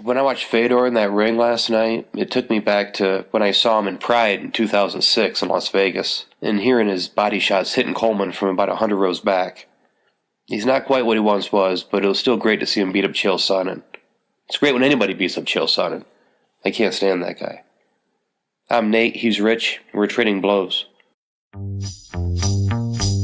When I watched Fedor in that ring last night, it took me back to when I saw him in Pride in 2006 in Las Vegas, and hearing his body shots hitting Coleman from about 100 rows back. He's not quite what he once was, but it was still great to see him beat up Chael Sonnen. It's great when anybody beats up Chael Sonnen. I can't stand that guy. I'm Nate, he's Rich, and we're trading blows.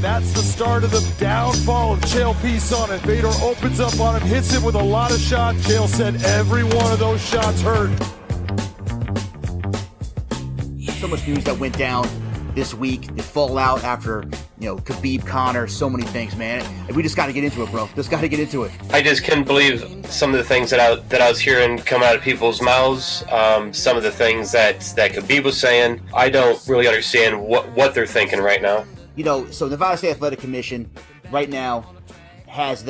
That's the start of the downfall of Chael P. Sonnen. Fedor opens up on him, hits him with a lot of shots. Chael said every one of those shots hurt. So much news that went down this week. The fallout after, Khabib, Conor, so many things, man. We just got to get into it, bro. Just got to get into it. I just couldn't believe some of the things that I was hearing come out of people's mouths. Some of the things that Khabib was saying. I don't really understand what they're thinking right now. So Nevada State Athletic Commission right now has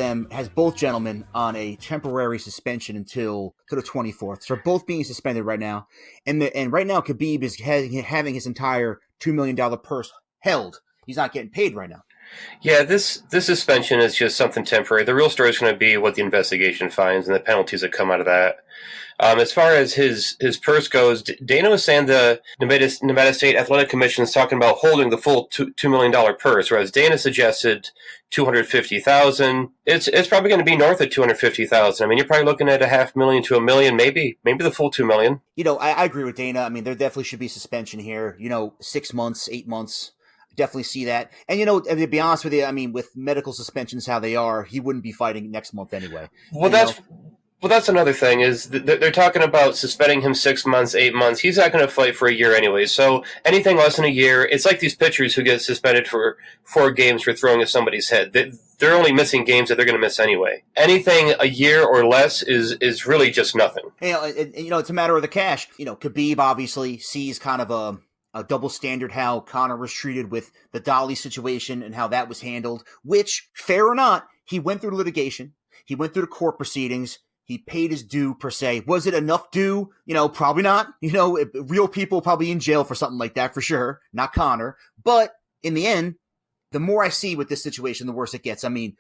both gentlemen on a temporary suspension until the 24th. So they're both being suspended right now. And right now Khabib is having his entire $2 million purse held. He's not getting paid right now. Yeah, this suspension is just something temporary. The real story is going to be what the investigation finds and the penalties that come out of that. As far as his purse goes, Dana was saying the Nevada State Athletic Commission is talking about holding the full $2 million purse, whereas Dana suggested $250,000. It's probably going to be north of $250,000. I mean, you're probably looking at $500,000 to $1 million, maybe the full $2 million. I agree with Dana. I mean, there definitely should be suspension here. 6 months, 8 months. Definitely see that. And, to be honest with you, I mean, with medical suspensions how they are, he wouldn't be fighting next month anyway. Well, that's another thing is they're talking about suspending him 6 months, 8 months. He's not going to fight for a year anyway. So anything less than a year, it's like these pitchers who get suspended for 4 games for throwing at somebody's head. They're only missing games that they're going to miss anyway. Anything a year or less is really just nothing. It's a matter of the cash. Khabib obviously sees kind of a double standard how Conor was treated with the Dolly situation and how that was handled, which, fair or not, he went through litigation. He went through the court proceedings. He paid his due, per se. Was it enough due? Probably not. Real people probably in jail for something like that, for sure. Not Conor. But in the end, the more I see with this situation, the worse it gets. I mean,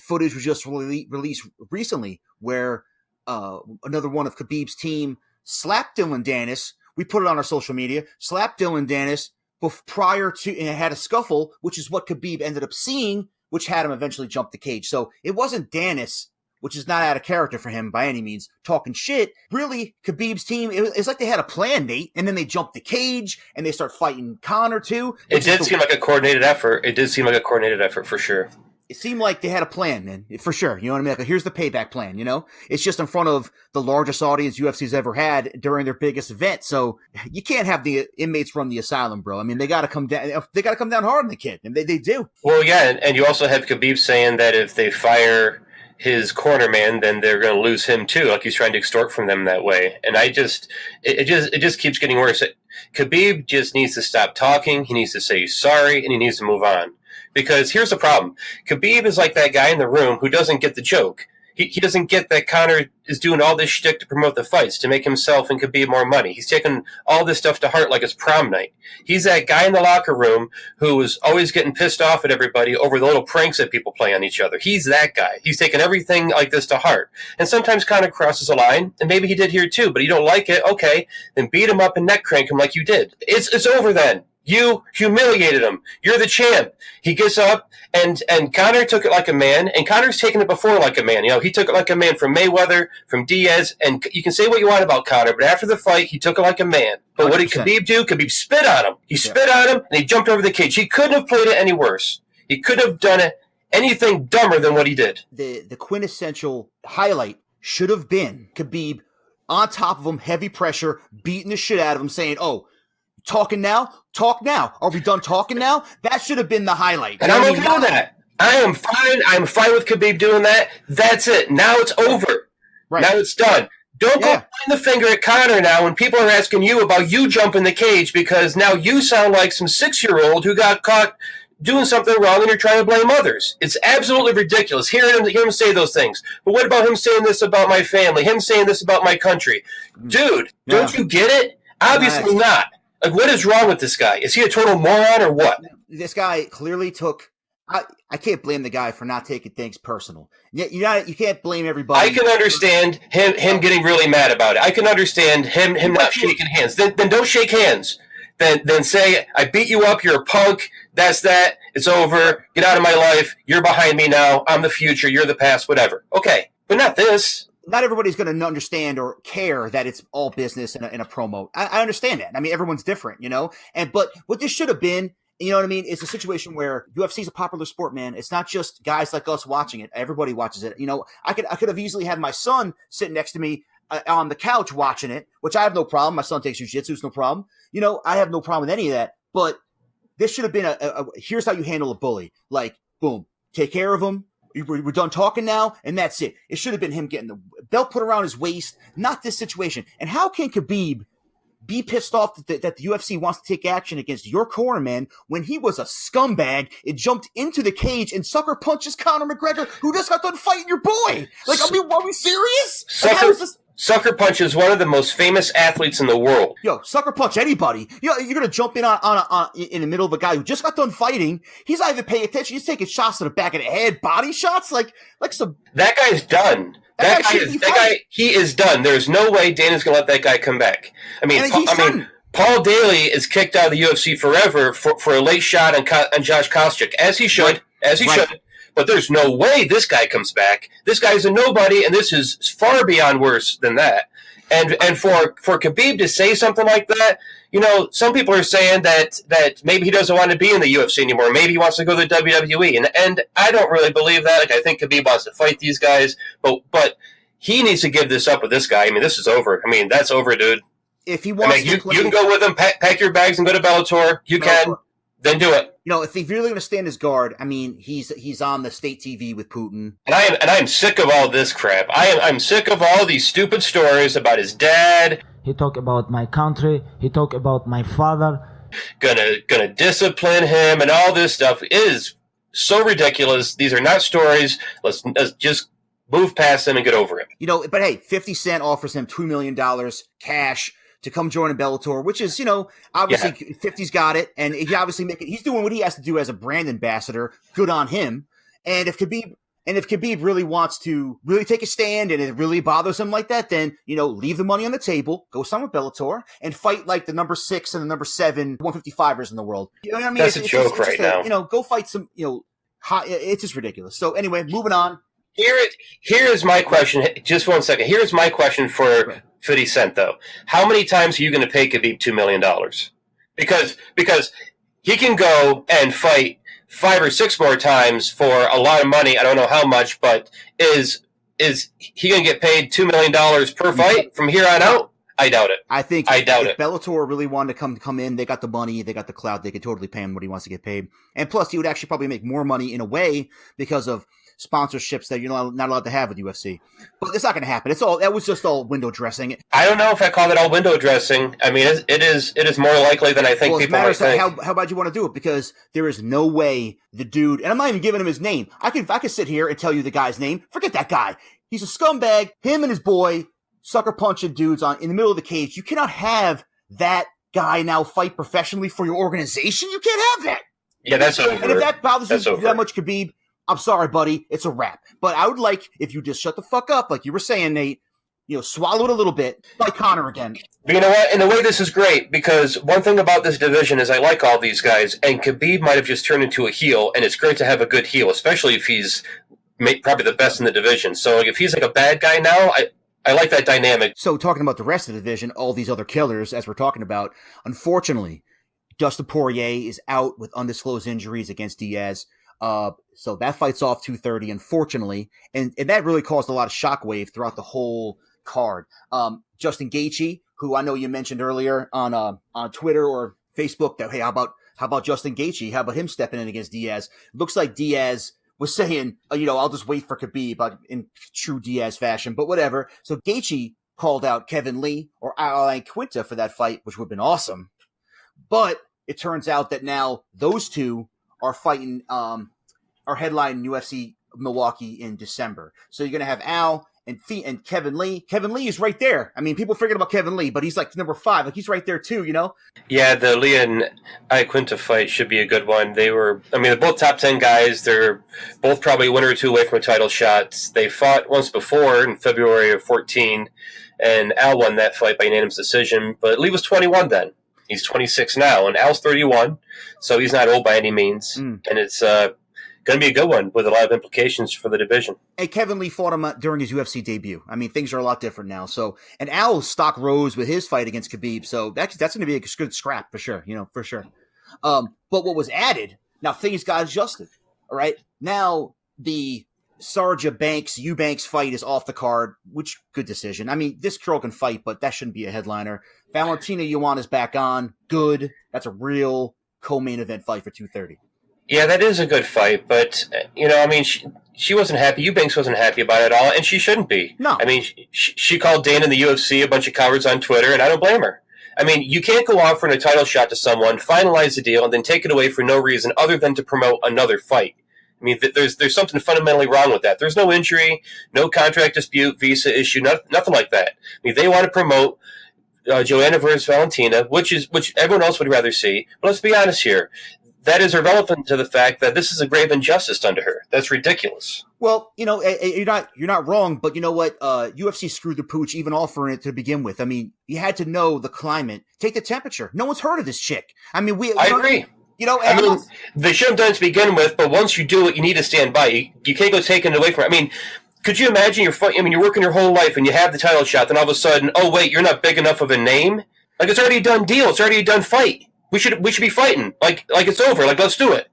footage was just released recently where another one of Khabib's team slapped Dylan Dennis. We put it on our social media. Slapped Dylan Dennis prior to, and had a scuffle, which is what Khabib ended up seeing, which had him eventually jump the cage. So it wasn't Dennis, which is not out of character for him by any means, talking shit. Really, Khabib's team, it's like they had a plan, Nate, and then they jumped the cage, and they start fighting Conor, too. It did seem like a coordinated effort. It did seem like a coordinated effort, for sure. It seemed like they had a plan, man, for sure. You know what I mean? Like, here's the payback plan, It's just in front of the largest audience UFC's ever had during their biggest event. So you can't have the inmates run the asylum, bro. I mean, they got to come down. They got to come down hard on the kid, and they do. Well, yeah, and you also have Khabib saying that if they fire his corner man, then they're going to lose him too. Like he's trying to extort from them that way. And it just keeps getting worse. Khabib just needs to stop talking. He needs to say sorry, and he needs to move on. Because here's the problem. Khabib is like that guy in the room who doesn't get the joke. He doesn't get that Conor is doing all this shtick to promote the fights, to make himself and Khabib more money. He's taking all this stuff to heart like it's prom night. He's that guy in the locker room who is always getting pissed off at everybody over the little pranks that people play on each other. He's that guy. He's taking everything like this to heart. And sometimes Conor crosses a line, and maybe he did here too, but you don't like it, okay, then beat him up and neck crank him like you did. It's over then. You humiliated him. You're the champ. He gets up, and Conor took it like a man, and Conor's taken it before like a man. He took it like a man from Mayweather, from Diaz, and you can say what you want about Conor, but after the fight, he took it like a man. But 100%. What did Khabib do? Khabib spit on him. He spit on him, and he jumped over the cage. He couldn't have played it any worse. He couldn't have done it anything dumber than what he did. The quintessential highlight should have been Khabib on top of him, heavy pressure, beating the shit out of him, saying, talking now? Talk now. Are we done talking now? That should have been the highlight. And I'm okay with that. I am fine. I'm fine with Khabib doing that. That's it. Now it's over. Right. Now it's done. Don't go pointing the finger at Conor now when people are asking you about you jumping the cage because now you sound like some 6-year-old who got caught doing something wrong and you're trying to blame others. It's absolutely ridiculous hearing him say those things. But what about him saying this about my family? Him saying this about my country? Dude, don't you get it? Obviously not. Like, what is wrong with this guy? Is he a total moron or what? This guy clearly took I can't blame the guy for not taking things personal. You can't blame everybody. I can understand him getting really mad about it. I can understand him not shaking hands. Then don't shake hands. Then say, I beat you up, you're a punk, that's that, it's over, get out of my life, you're behind me now, I'm the future, you're the past, whatever. Okay, but not this. Not everybody's going to understand or care that it's all business in a promo. I understand that. I mean, everyone's different, but what this should have been, you know what I mean? It's a situation where UFC is a popular sport, man. It's not just guys like us watching it. Everybody watches it. I could have easily had my son sitting next to me on the couch watching it, which I have no problem. My son takes jiu-jitsu, it's no problem. I have no problem with any of that. But this should have been here's how you handle a bully. Like, boom, take care of him. We're done talking now, and that's it. It should have been him getting the belt put around his waist, not this situation. And how can Khabib be pissed off that the UFC wants to take action against your cornerman when he was a scumbag? It jumped into the cage and sucker punches Conor McGregor, who just got done fighting your boy. Like, are we serious? Sucker Punch is one of the most famous athletes in the world. Yo, sucker punch anybody. You're gonna jump in on in the middle of a guy who just got done fighting. He's not even paying attention. He's taking shots to the back of the head, body shots, like some. That guy's done. That guy, he is done. There's no way Dana's gonna let that guy come back. I mean, Paul Daly is kicked out of the UFC forever for a late shot on Josh Koscheck, as he should, should. But there's no way this guy comes back. This guy's a nobody, and this is far beyond worse than that. And for Khabib to say something like that, some people are saying that maybe he doesn't want to be in the UFC anymore. Maybe he wants to go to the WWE, and I don't really believe that. Like, I think Khabib wants to fight these guys, but he needs to give this up with this guy. I mean, this is over. I mean, that's over, dude. If he wants, you can go with him, pack your bags, and go to Bellator. You can. Then do it. If he's really going to stand his guard, I mean, he's on the state TV with Putin. And I am sick of all this crap. I'm sick of all these stupid stories about his dad. He talk about my country. He talk about my father. Gonna discipline him and all this stuff. It is so ridiculous. These are not stories. Let's just move past them and get over it. But hey, 50 Cent offers him $2 million cash to come join a Bellator, which is, obviously 50's got it, and he obviously he's doing what he has to do as a brand ambassador. Good on him. And if Khabib really wants to really take a stand and it really bothers him like that, then, leave the money on the table, go sign with Bellator, and fight like the number 6 and the number 7 155ers in the world. You know what I mean? That's a joke right now. Go fight some, it's just ridiculous. So anyway, moving on. Here is my question. Just 1 second. Here's my question for 50 Cent, though. How many times are you going to pay Khabib $2 million? Because he can go and fight 5 or 6 more times for a lot of money. I don't know how much, but is he going to get paid $2 million per fight from here on out? I doubt it. I doubt it. If Bellator really wanted to come in, they got the money, they got the clout, they could totally pay him what he wants to get paid. And plus, he would actually probably make more money in a way because of sponsorships that you're not allowed to have with UFC. But it's not going to happen. That was just all window dressing. I don't know if I call it all window dressing. I mean, it is more likely than I think people might think. How bad you want to do it, because there is no way the dude, and I'm not even giving him his name. I could sit here and tell you the guy's name. Forget that guy. He's a scumbag. Him and his boy sucker punching dudes in the middle of the cage. You cannot have that guy now fight professionally for your organization. You can't have that. Yeah, that's over. And if that bothers you that much, Khabib, I'm sorry, buddy. It's a wrap. But I would like if you just shut the fuck up, like you were saying, Nate. Swallow it a little bit, like Conor again. But you know what? In a way, this is great, because one thing about this division is I like all these guys, and Khabib might have just turned into a heel, and it's great to have a good heel, especially if he's probably the best in the division. So if he's like a bad guy now, I like that dynamic. So talking about the rest of the division, all these other killers, as we're talking about, unfortunately, Dustin Poirier is out with undisclosed injuries against Diaz. So that fight's off 2:30, unfortunately, and that really caused a lot of shockwave throughout the whole card. Justin Gaethje, who I know you mentioned earlier on Twitter or Facebook, that hey, how about Justin Gaethje? How about him stepping in against Diaz? Looks like Diaz was saying, I'll just wait for Khabib in true Diaz fashion, but whatever. So Gaethje called out Kevin Lee or Alan Quinta for that fight, which would have been awesome. But it turns out that now those two are fighting, are headlining UFC Milwaukee in December. So you're going to have Al and Kevin Lee. Kevin Lee is right there. I mean, people forget about Kevin Lee, but he's like number 5. Like, he's right there too, you know? Yeah, the Lee and Iaquinta fight should be a good one. They're both top 10 guys. They're both probably a winner or two away from a title shot. They fought once before in February of 14, and Al won that fight by unanimous decision. But Lee was 21 then. He's 26 now, and Al's 31, so he's not old by any means. And it's going to be a good one with a lot of implications for the division. And Kevin Lee fought him during his UFC debut. I mean, things are a lot different now. So, and Al's stock rose with his fight against Khabib. So that's going to be a good scrap for sure. For sure. But what was added, now things got adjusted. All right. Now the Sarja Banks, Eubanks fight is off the card, which good decision. I mean, this girl can fight, but that shouldn't be a headliner. Valentina Joanna's back on. Good. That's a real co-main event fight for 230. Yeah, that is a good fight, but, she wasn't happy. Eubanks wasn't happy about it at all, and she shouldn't be. No. I mean, she called Dana and the UFC a bunch of cowards on Twitter, and I don't blame her. I mean, you can't go offering a title shot to someone, finalize the deal, and then take it away for no reason other than to promote another fight. I mean, there's something fundamentally wrong with that. There's no injury, no contract dispute, visa issue, nothing like that. I mean, they want to promote Joanna versus Valentina, which everyone else would rather see. But let's be honest here. That is irrelevant to the fact that this is a grave injustice done to her. That's ridiculous. Well, you're not wrong, but you know what? UFC screwed the pooch even offering it to begin with. I mean, you had to know the climate, take the temperature. No one's heard of this chick. I mean, I agree. They should have done it to begin with, but once you do it, you need to stand by. You can't go taking it away from it. I mean, could you imagine you're working your whole life and you have the title shot, then all of a sudden, oh wait, you're not big enough of a name? Like, it's already a done deal. It's already a done fight. We should be fighting. Like it's over. Like, let's do it.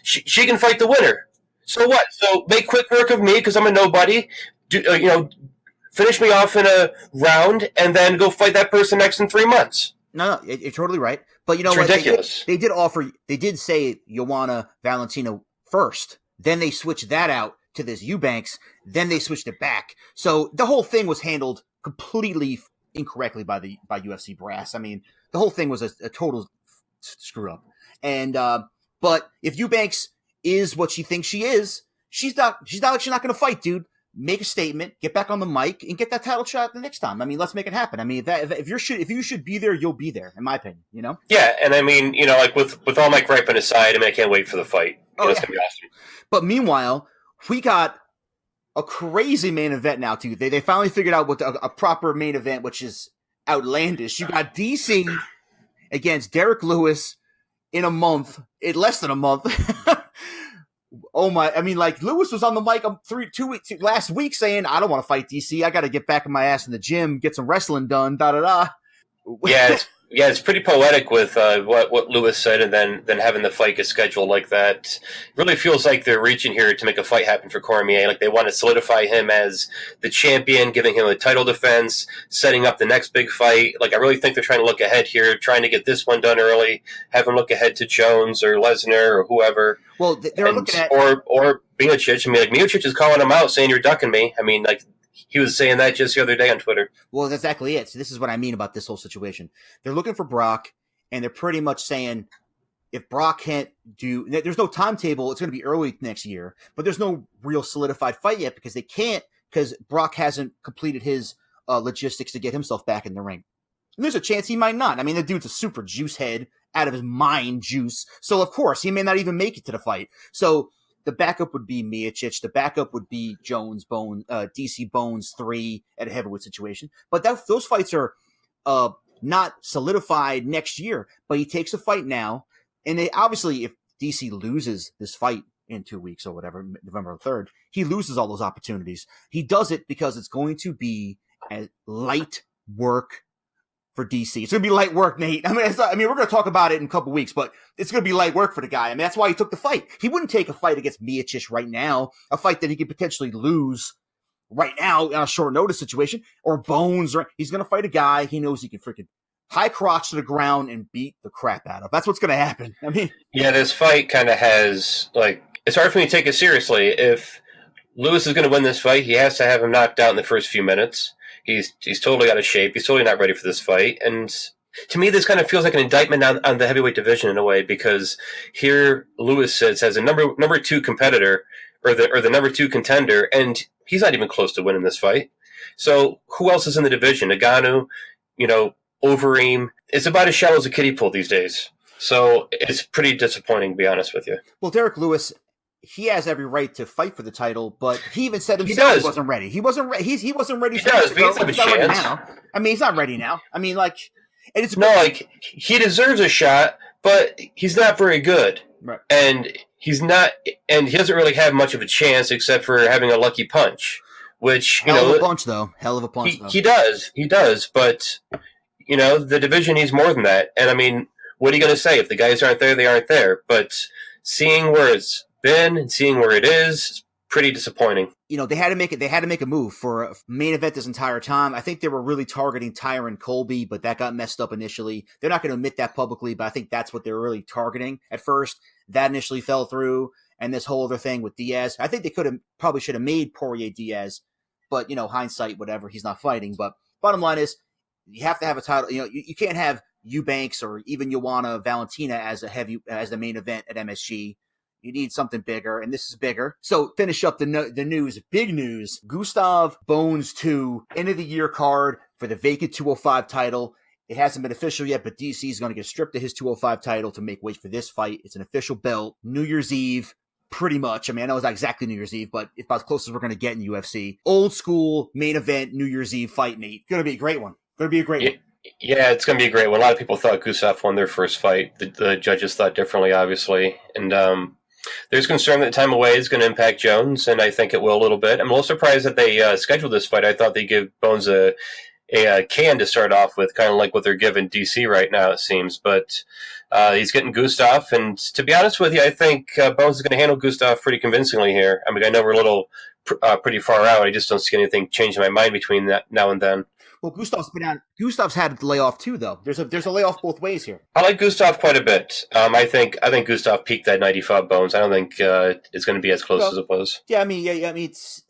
She can fight the winner. So what? So make quick work of me because I'm a nobody. Finish me off in a round and then go fight that person next in 3 months. No, you're totally right. But It's ridiculous. They did say Joanna Valentina first. Then they switched that out to this Eubanks. Then they switched it back. So the whole thing was handled completely incorrectly by UFC brass. I mean, the whole thing was a total screw up. And but if Eubanks is what she thinks she is, she's not going to fight, dude. Make a statement, get back on the mic, and get that title shot the next time. I mean, let's make it happen. I mean, if you should be there, you'll be there, in my opinion. Yeah, and I mean, like with all my griping aside, I mean, I can't wait for the fight. It's gonna be awesome. But meanwhile, we got a crazy main event now too. They finally figured out what a proper main event, which is outlandish. You got DC against Derek Lewis in less than a month. Oh my! I mean, like, Lewis was on the mic last week saying, "I don't want to fight DC. I got to get back in my ass in the gym, get some wrestling done." Da da da. It's pretty poetic with what Lewis said, and then having the fight get scheduled like that. It really feels like they're reaching here to make a fight happen for Cormier. Like, they want to solidify him as the champion, giving him a title defense, setting up the next big fight. Like, I really think they're trying to look ahead here, trying to get this one done early, have him look ahead to Jones or Lesnar or whoever. Well, they're looking at or Miocic. I mean, like, Miocic is calling him out, saying you're ducking me. I mean, like, he was saying that just the other day on Twitter. Well, that's exactly it. So this is what I mean about this whole situation. They're looking for Brock, and they're pretty much saying if Brock can't there's no timetable. It's going to be early next year, but there's no real solidified fight yet because Brock hasn't completed his logistics to get himself back in the ring. And there's a chance he might not. I mean, the dude's a super juice head, out of his mind juice. So, of course, he may not even make it to the fight. So the backup would be Miocic. The backup would be DC Bones 3 at a heavyweight situation. But those fights are not solidified next year. But he takes a fight now. And obviously, if DC loses this fight in 2 weeks or whatever, November 3rd, he loses all those opportunities. He does it because it's going to be a light work for DC. It's going to be light work, Nate. I mean, we're going to talk about it in a couple weeks, but it's going to be light work for the guy. I mean, that's why he took the fight. He wouldn't take a fight against Miocic right now, a fight that he could potentially lose right now on a short notice situation, or Bones. He's going to fight a guy he knows he can freaking high crotch to the ground and beat the crap out of. That's what's going to happen. I mean, yeah, this fight kind of has, like, it's hard for me to take it seriously. If Lewis is going to win this fight, he has to have him knocked out in the first few minutes. He's totally out of shape. He's totally not ready for this fight. And to me, this kind of feels like an indictment on the heavyweight division in a way, because here Lewis has a number two competitor or the number two contender, and He's not even close to winning this fight. So who else is in the division? Ngannou, Overeem. It's about as shallow as a kiddie pool these days. So it's pretty disappointing, to be honest with you. Well, Derek Lewis, he has every right to fight for the title, but he even said himself he wasn't ready. He wasn't ready. He wasn't ready. He does, but he's not a chance. Now. I mean, he's not ready now. I mean, and it's he deserves a shot, but he's not very good, right? And he doesn't really have much of a chance except for having a lucky punch, which hell of a punch, though. Hell of a punch. He does, but the division needs more than that. And I mean, what are you going to say if the guys aren't there? They aren't there. But seeing where it's been and seeing where it is pretty disappointing. They had to make it. They had to make a move for a main event this entire time. I think they were really targeting Tyron Colby, but that got messed up initially. They're not going to admit that publicly, but I think that's what they were really targeting at first. That initially fell through, and this whole other thing with Diaz. I think they probably should have made Poirier Diaz, but hindsight, whatever. He's not fighting. But bottom line is, you have to have a title. You can't have Eubanks or even Joanna Valentina as the main event at MSG. You need something bigger, and this is bigger. So finish up the news. Big news. Gustav Bones 2 end of the year card for the vacant 205 title. It hasn't been official yet, but DC is going to get stripped of his 205 title to make way for this fight. It's an official belt. New Year's Eve, pretty much. I mean, I know it's not exactly New Year's Eve, but it's about as close as we're going to get in UFC. Old school main event New Year's Eve fight, Nate. Going to be a great one. Going to be a great one. Yeah, it's going to be a great one. A lot of people thought Gustav won their first fight. The judges thought differently, obviously. And there's concern that time away is going to impact Jones, and I think it will a little bit. I'm a little surprised that they scheduled this fight. I thought they'd give Bones a can to start off with, kind of like what they're giving DC right now, it seems. But he's getting Gustav, and to be honest with you, I think Bones is going to handle Gustav pretty convincingly here. I mean, I know we're a little pretty far out. I just don't see anything changing my mind between that now and then. Well, Gustav's been out. Gustav's had to lay off too, though. There's a layoff both ways here. I like Gustav quite a bit. I think Gustav peaked at 95 Bones. I don't think it's going to be as close as it was. Yeah, I mean,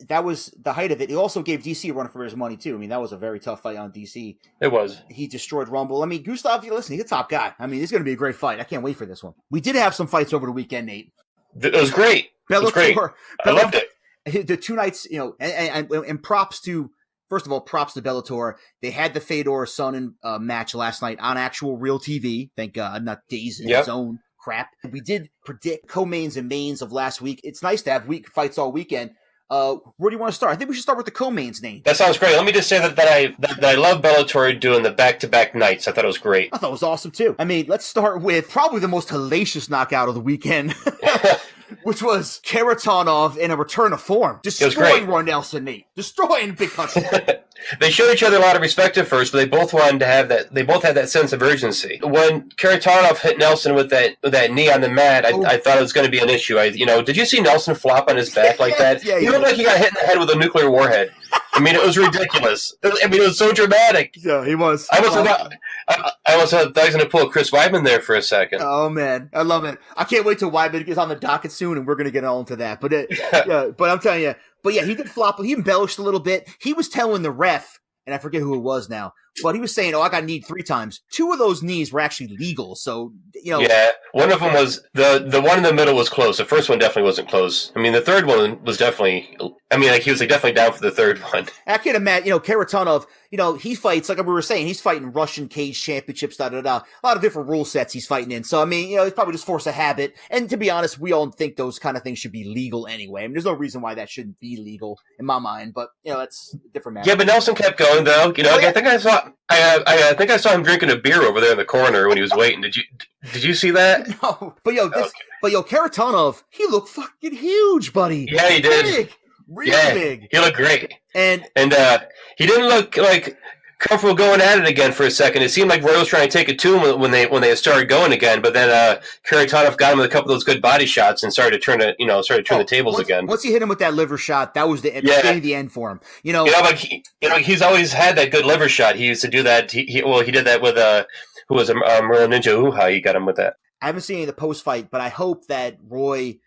that was the height of it. He also gave DC a run for his money too. I mean, that was a very tough fight on DC. It was. He destroyed Rumble. I mean, Gustav, listen, he's a top guy. I mean, it's going to be a great fight. I can't wait for this one. We did have some fights over the weekend, Nate. It was great. Bellator, it was great. I loved it. The 2 nights, and props to. First of all, props to Bellator. They had the Fedor Sonnen match last night on actual real TV. Thank God, not days in his own crap. We did predict co-mains and mains of last week. It's nice to have fights all weekend. Where do you want to start? I think we should start with the co-mains, Nate. That sounds great. Let me just say that I love Bellator doing the back-to-back nights. I thought it was great. I thought it was awesome, too. I mean, let's start with probably the most hellacious knockout of the weekend. Which was Karatanov in a return of form. Destroying Roy Nelson, Nate. Destroying Big Country. They showed each other a lot of respect at first, but they both wanted to have that. They both had that sense of urgency. When Karatanov hit Nelson with that knee on the mat, I thought it was going to be an issue. Did you see Nelson flop on his back like that? Yeah, he looked like he got hit in the head with a nuclear warhead. I mean, it was ridiculous. I mean, it was so dramatic. Yeah, he was. I almost thought I was going to pull a Chris Weidman there for a second. Oh, man. I love it. I can't wait till Weidman gets on the docket soon, and we're going to get all into that. But but I'm telling you, he did flop. He embellished a little bit. He was telling the ref, and I forget who it was now, but he was saying, I got kneed 3 times. 2 of those knees were actually legal. So, Yeah, one of them was, the one in the middle was close. The first one definitely wasn't close. I mean, the third one was definitely, he was definitely down for the third one. I can't imagine, Karatanov, he fights, like we were saying, he's fighting Russian cage championships, A lot of different rule sets he's fighting in. So, it's probably just force of habit. And to be honest, we all think those kind of things should be legal anyway. I mean, there's no reason why that shouldn't be legal in my mind, but, that's a different matter. Yeah, but Nelson kept going, though. I think I saw him drinking a beer over there in the corner when he was waiting. Did you see that? No. But Karatanov, he looked fucking huge, buddy. Yeah, he did. Big. Really big. He looked great. And he didn't look like comfortable going at it again for a second. It seemed like Roy was trying to take it to him when they started going again, but then Karatanov got him with a couple of those good body shots and started to turn the tables again. Once he hit him with that liver shot, that was the end for him. But he's always had that good liver shot. He used to do that. He did that with who was Merlin Ninja Uha. He got him with that. I haven't seen any of the post fight, but I hope that Roy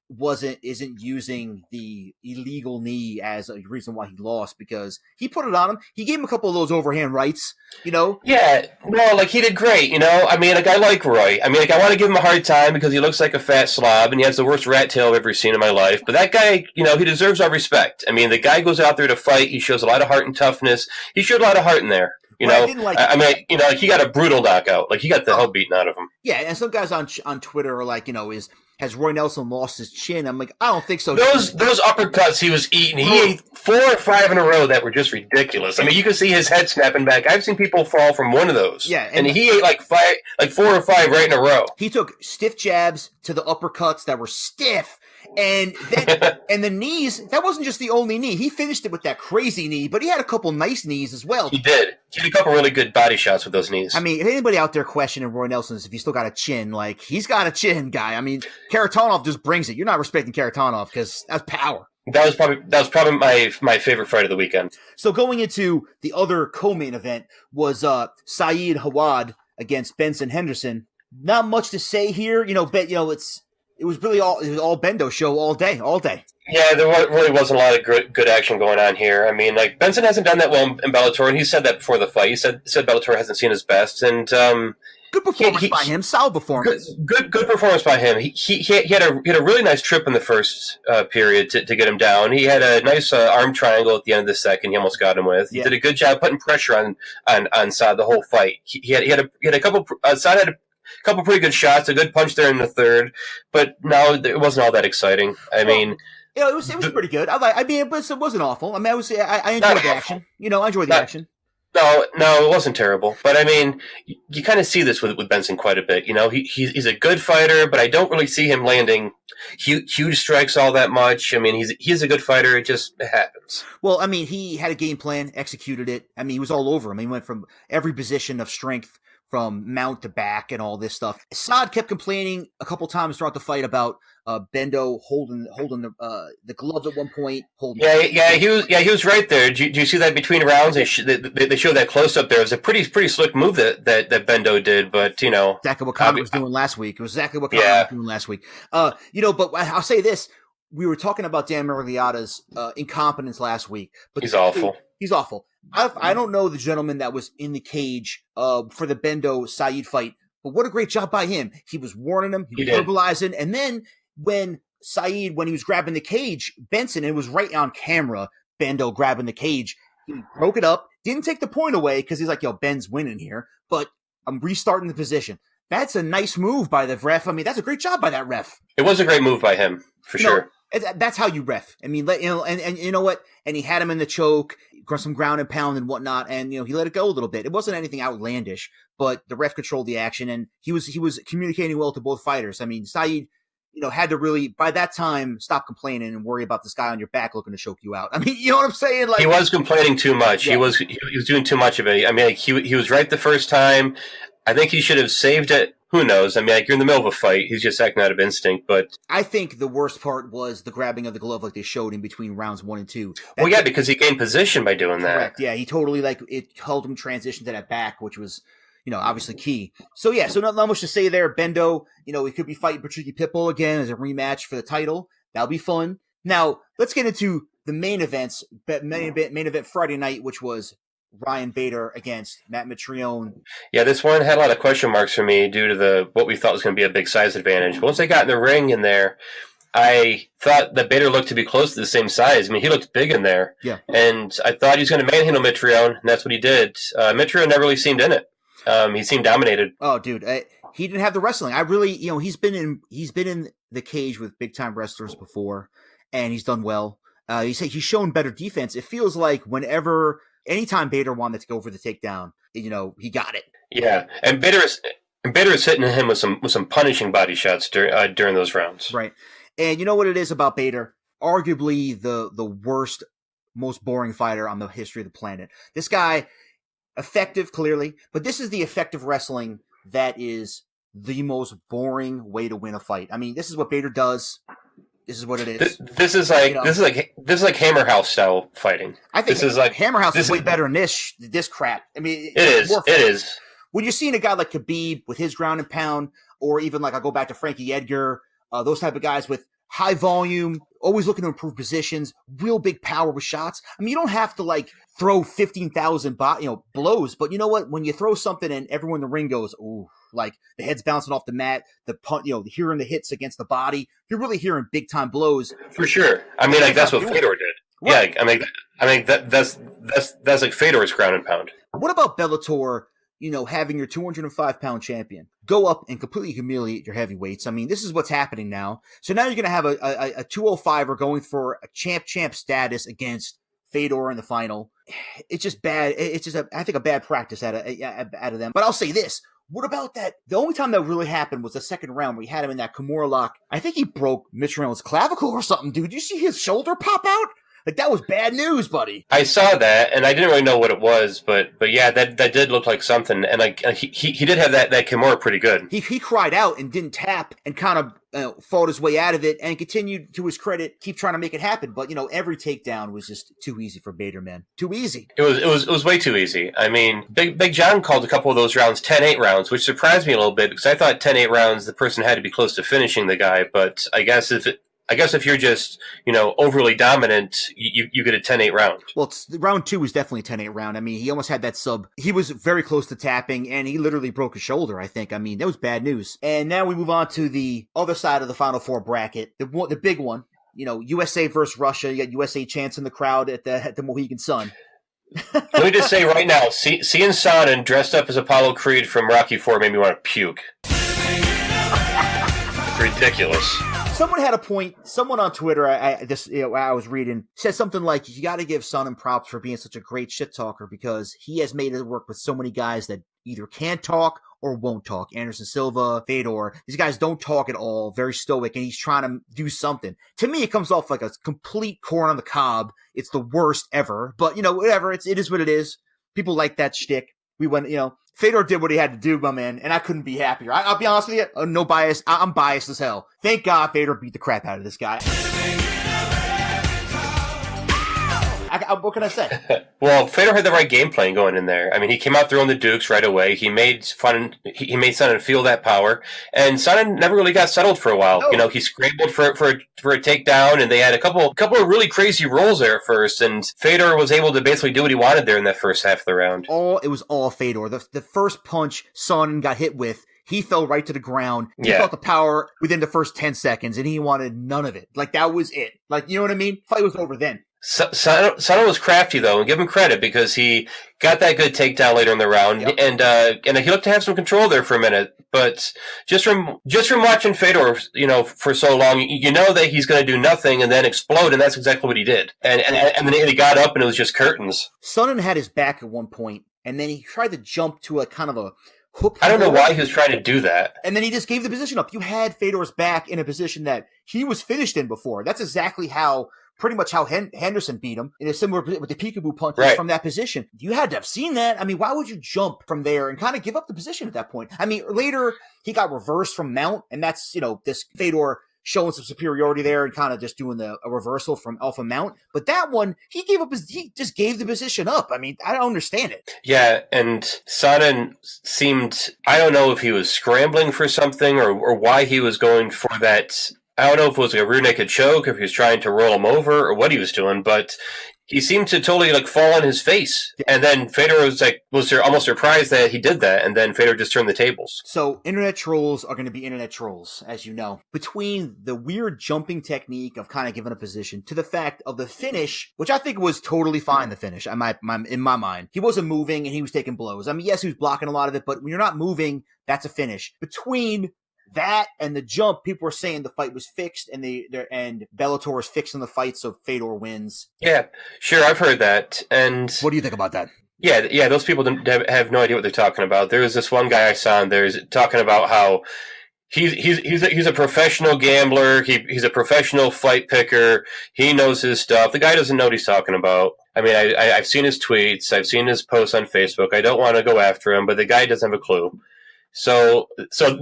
isn't using the illegal knee as a reason why he lost, because he put it on him. He gave him a couple of those overhand rights, Yeah, no, like he did great, I mean, like I like Roy. I mean, like I want to give him a hard time because he looks like a fat slob and he has the worst rat tail I've ever seen in my life. But that guy, he deserves our respect. I mean, the guy goes out there to fight. He shows a lot of heart and toughness. He showed a lot of heart in there. I didn't like. I mean, like he got a brutal knockout. Like he got the hell beaten out of him. Yeah, and some guys on Twitter are like, has Roy Nelson lost his chin? I'm like, I don't think so. Those uppercuts he was eating, he ate 4 or 5 in a row that were just ridiculous. I mean, you can see his head snapping back. I've seen people fall from one of those. Yeah, and he ate like 4 or 5 right in a row. He took stiff jabs to the uppercuts that were stiff. And then, and the knees, that wasn't just the only knee. He finished it with that crazy knee, but he had a couple nice knees as well. He did. He had a couple really good body shots with those knees. I mean, if anybody out there questioning Roy Nelson's if he's still got a chin, like, he's got a chin, guy. I mean, Karatanov just brings it. You're not respecting Karatanov because that's power. That was probably my favorite fight of the weekend. So going into the other co-main event was Saeed Hawad against Benson Henderson. Not much to say here. It was all Bendo show all day. Yeah, there really wasn't a lot of good action going on here. I mean, like Benson hasn't done that well in Bellator, and he said that before the fight. He said Bellator hasn't seen his best, and good performance by him. Solid performance. Good performance by him. He had a really nice trip in the first period to get him down. He had a nice arm triangle at the end of the second. He almost got him with. He did a good job putting pressure on Saad the whole fight. He had a couple. Saad had a couple pretty good shots, a good punch there in the third, but no, it wasn't all that exciting. I mean, it was pretty good. It wasn't awful. I mean, I enjoyed the action. I enjoyed the action. No, it wasn't terrible. But I mean, you kind of see this with Benson quite a bit. He's a good fighter, but I don't really see him landing huge strikes all that much. I mean, he's a good fighter. It just happens. Well, I mean, he had a game plan, executed it. I mean, he was all over him. He went from every position of strength, from mount to back and all this stuff. Saad kept complaining a couple times throughout the fight about Bendo holding the gloves at one point. He was right there. Do you see that between rounds? They showed that close up there. It was a pretty slick move that Bendo did, but exactly what Conor was doing last week. It was exactly what Conor was doing last week. But I'll say this: we were talking about Dan Miragliotta's incompetence last week, but he's awful. He's awful. I don't know the gentleman that was in the cage for the Bendo Saeed fight, but what a great job by him. He was warning him, he was verbalizing, and then when he was grabbing the cage, Benson, it was right on camera, Bendo grabbing the cage, he broke it up, didn't take the point away because he's like, yo, Ben's winning here, but I'm restarting the position. That's a nice move by the ref. I mean, that's a great job by that ref. It was a great move by him, for sure. That's how you ref. I mean, and you know what? And he had him in the choke, some ground and pound and whatnot, and he let it go a little bit. It wasn't anything outlandish, but the ref controlled the action, and he was communicating well to both fighters. I mean, Saeed, had to really by that time stop complaining and worry about this guy on your back looking to choke you out. I mean, you know what I'm saying? Like, he was complaining too much. Yeah. He was doing too much of it. I mean, like, he was right the first time. I think he should have saved it. Who knows? I mean, like, you're in the middle of a fight. He's just acting out of instinct. But I think the worst part was the grabbing of the glove, like they showed in between rounds 1 and 2. Because he gained position by doing that. Correct. Yeah, he totally it held him transition to that back, which was obviously key. So yeah, so not much to say there. Bendo, he could be fighting Patricky Pitbull again as a rematch for the title. That'll be fun. Now let's get into the main events. Main event Friday night, which was Ryan Bader against Matt Mitrione. Yeah, this one had a lot of question marks for me due to what we thought was going to be a big size advantage. But once they got in the ring in there, I thought that Bader looked to be close to the same size. I mean, he looked big in there. Yeah. And I thought he was going to manhandle Mitrione, and that's what he did. Mitrione never really seemed in it. He seemed dominated. Oh, dude, he didn't have the wrestling. I really, he's been in the cage with big time wrestlers before, and he's done well. He's shown better defense. It feels like anytime Bader wanted to go for the takedown, he got it. Yeah, and Bader is hitting him with some punishing body shots during those rounds. Right, and you know what it is about Bader? Arguably the worst, most boring fighter on the history of the planet. This guy, effective clearly, but this is the effective wrestling that is the most boring way to win a fight. I mean, this is what Bader does. This is what it is. This is like Hammer House style fighting. I think Hammer House is way better than this crap. I mean, it is. when you're seeing a guy like Khabib with his ground and pound, or even like I go back to Frankie Edgar, those type of guys with high volume, always looking to improve positions, real big power with shots. I mean, you don't have to like throw 15,000 blows, but you know what? When you throw something and everyone in the ring goes, ooh, like the head's bouncing off the mat, the punt, hearing the hits against the body, you're really hearing big time blows. For sure. I mean, like that's what Fedor did. Right. Yeah, I mean that's like Fedor's ground and pound. What about Bellator? Having your 205-pound champion go up and completely humiliate your heavyweights. I mean, this is what's happening now. So now you're going to have a 205er going for a champ status against Fedor in the final. It's just bad. It's just, I think, a bad practice out of them. But I'll say this. What about that? The only time that really happened was the second round where he had him in that Kimura lock. I think he broke Mitch Reynolds' clavicle or something, dude. Did you see his shoulder pop out? Like, that was bad news, buddy. I saw that, and I didn't really know what it was, but yeah, that did look like something. And like he did have that Kimura pretty good. He cried out and didn't tap and kind of fought his way out of it and continued, to his credit, keep trying to make it happen. But every takedown was just too easy for Bader, man. Too easy. It was way too easy. I mean, Big John called a couple of those rounds 10-8 rounds, which surprised me a little bit because I thought 10-8 rounds the person had to be close to finishing the guy. But I guess if you're just, overly dominant, you get a 10-8 round. Well, round 2 was definitely a 10-8 round. I mean, he almost had that sub. He was very close to tapping, and he literally broke his shoulder, I think. I mean, that was bad news. And now we move on to the other side of the Final Four bracket, the big one. USA versus Russia. You got USA chants in the crowd at the Mohegan Sun. Let me just say right now, seeing Sonnen dressed up as Apollo Creed from Rocky IV made me want to puke. Ridiculous. Someone had a point. Someone on Twitter, I was reading, said something like, "You got to give Sonnen props for being such a great shit talker because he has made it work with so many guys that either can't talk or won't talk. Anderson Silva, Fedor, these guys don't talk at all. Very stoic, and he's trying to do something. To me, it comes off like a complete corn on the cob. It's the worst ever. But whatever. It is what it is. People like that shtick. We went, Fedor did what he had to do, my man, and I couldn't be happier. I'll be honest with you, no bias. I'm biased as hell. Thank God Fedor beat the crap out of this guy. What can I say? Well, Fedor had the right game plan going in there. I mean, he came out throwing the dukes right away. He made Sonnen feel that power, and Sonnen never really got settled for a while. No. He scrambled for a takedown, and they had a couple of really crazy rolls there at first, and Fedor was able to basically do what he wanted there in that first half of the round. It was all Fedor. The first punch Sonnen got hit with, he fell right to the ground. He felt the power within the first 10 seconds, and he wanted none of it. Like, that was it. Like, you know what I mean? Fight was over then. Sonnen was crafty though, and give him credit because he got that good takedown later in the round, and he looked to have some control there for a minute. But just from watching Fedor, for so long, that he's going to do nothing and then explode, and that's exactly what he did. And then he got up, and it was just curtains. Sonnen had his back at one point, and then he tried to jump to a kind of a hook. I don't know why he was trying to do that. And then he just gave the position up. You had Fedor's back in a position that he was finished in before. That's exactly pretty much how Henderson beat him in a similar with the peekaboo punches from that position. You had to have seen that. I mean, why would you jump from there and kind of give up the position at that point? I mean, later he got reversed from Mount, and that's, this Fedor showing some superiority there and kind of just doing a reversal from Alpha Mount. But that one, he just gave the position up. I mean, I don't understand it. Yeah, and Sonnen seemed, I don't know if he was scrambling for something or why he was going for that. I don't know if it was a rear naked choke, if he was trying to roll him over, or what he was doing, but he seemed to totally fall on his face. And then Fedor was almost surprised that he did that, and then Fedor just turned the tables. So internet trolls are going to be internet trolls, as you know. Between the weird jumping technique of kind of giving a position to the fact of the finish, which I think was totally fine, the finish, in my mind. He wasn't moving and he was taking blows. I mean, yes, he was blocking a lot of it, but when you're not moving, that's a finish. Between that and the jump, people were saying the fight was fixed, and Bellator is fixing the fight, so Fedor wins. Yeah, sure, I've heard that. And what do you think about that? Yeah, those people have no idea what they're talking about. There was this one guy I saw, and there's talking about how he's a professional gambler. He's a professional fight picker. He knows his stuff. The guy doesn't know what he's talking about. I mean, I've seen his tweets. I've seen his posts on Facebook. I don't want to go after him, but the guy doesn't have a clue. So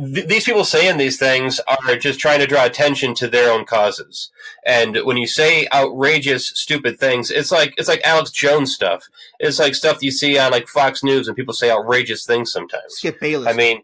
these people saying these things are just trying to draw attention to their own causes. And when you say outrageous, stupid things, it's like Alex Jones stuff. It's like stuff that you see on like Fox News, and people say outrageous things sometimes. Skip Bayless. I mean,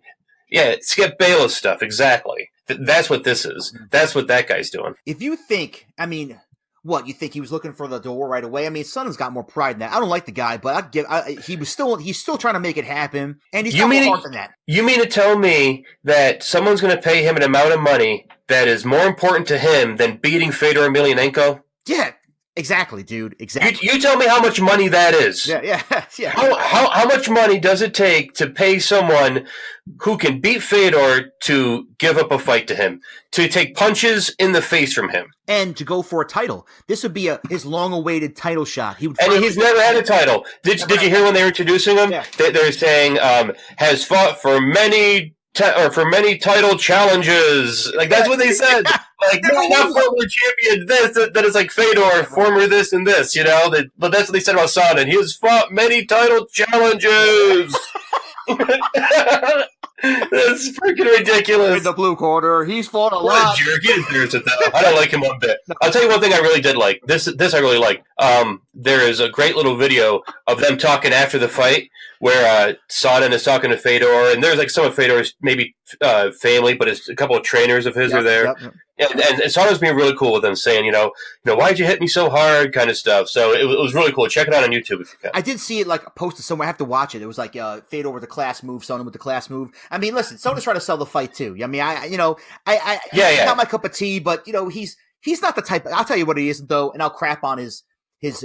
yeah, Skip Bayless stuff, exactly. That's what this is. That's what that guy's doing. If you think, I mean, what, you think he was looking for the door right away? I mean, Sonnen's got more pride than that. I don't like the guy, but he's still trying to make it happen, and he's got more heart than that. You mean to tell me that someone's going to pay him an amount of money that is more important to him than beating Fedor Emelianenko? Yeah, exactly, dude. Exactly. You tell me how much money that is. Yeah. How much money does it take to pay someone who can beat Fedor to give up a fight to him, to take punches in the face from him, and to go for a title? This would be his long-awaited title shot. He's never had a title. Did you hear when they were introducing him? Yeah. They're saying has fought for many title challenges. Like, that's what they said. Like, not former champion this, that is like Fedor, former this and this, you know? But that's what they said about Sonnen. He has fought many title challenges. That's freaking ridiculous. In the blue corner, he's fought a lot. What a jerk. He deserves it, though. I don't like him one bit. I'll tell you one thing I really did like. This I really like. There is a great little video of them talking after the fight where Sonnen is talking to Fedor, and there's like some of Fedor's maybe family, but it's a couple of trainers of his are there. Yep. And Sonnen's being really cool with them, saying, you know, why'd you hit me so hard, kind of stuff. So it was really cool. Check it out on YouTube if you can. I did see it like posted somewhere. I have to watch it. It was like Fedor with the class move, Sonnen with the class move. I mean, listen, Sonnen's trying to sell the fight too. I mean, it's not my cup of tea, but he's not the type. I'll tell you what he is though, and I'll crap on his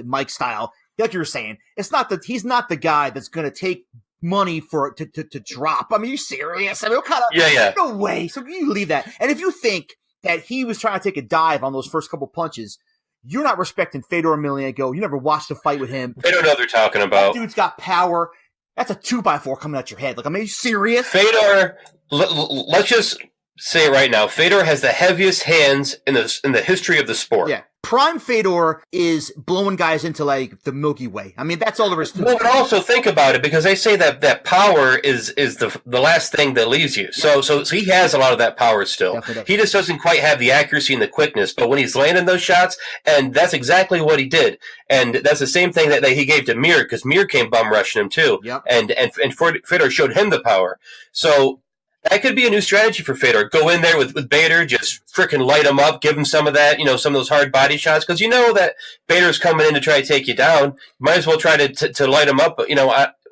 mic style. Like you were saying, it's not that he's not the guy that's going to take money to drop. I mean, you serious? I mean, what kind of no way. So you leave that. And if you think that he was trying to take a dive on those first couple punches, you're not respecting Fedor Emelianenko. You never watched a fight with him. They don't know what they're talking about. That dude's got power. That's a 2x4 coming at your head. Like, I mean, are you serious? Fedor, let's just say it right now. Fedor has the heaviest hands in the history of the sport. Yeah. Prime Fedor is blowing guys into like the Milky Way. I mean, that's all there is to it. Well, but also think about it, because they say that power is the last thing that leaves you. So he has a lot of that power still. Definitely. He just doesn't quite have the accuracy and the quickness. But when he's landing those shots, and that's exactly what he did, and that's the same thing that he gave to Mir, because Mir came bum rushing him too. Yep. And Fedor showed him the power. So that could be a new strategy for Fedor. Go in there with Bader, just freaking light him up, give him some of that, some of those hard body shots, because you know that Bader's coming in to try to take you down. Might as well try to light him up,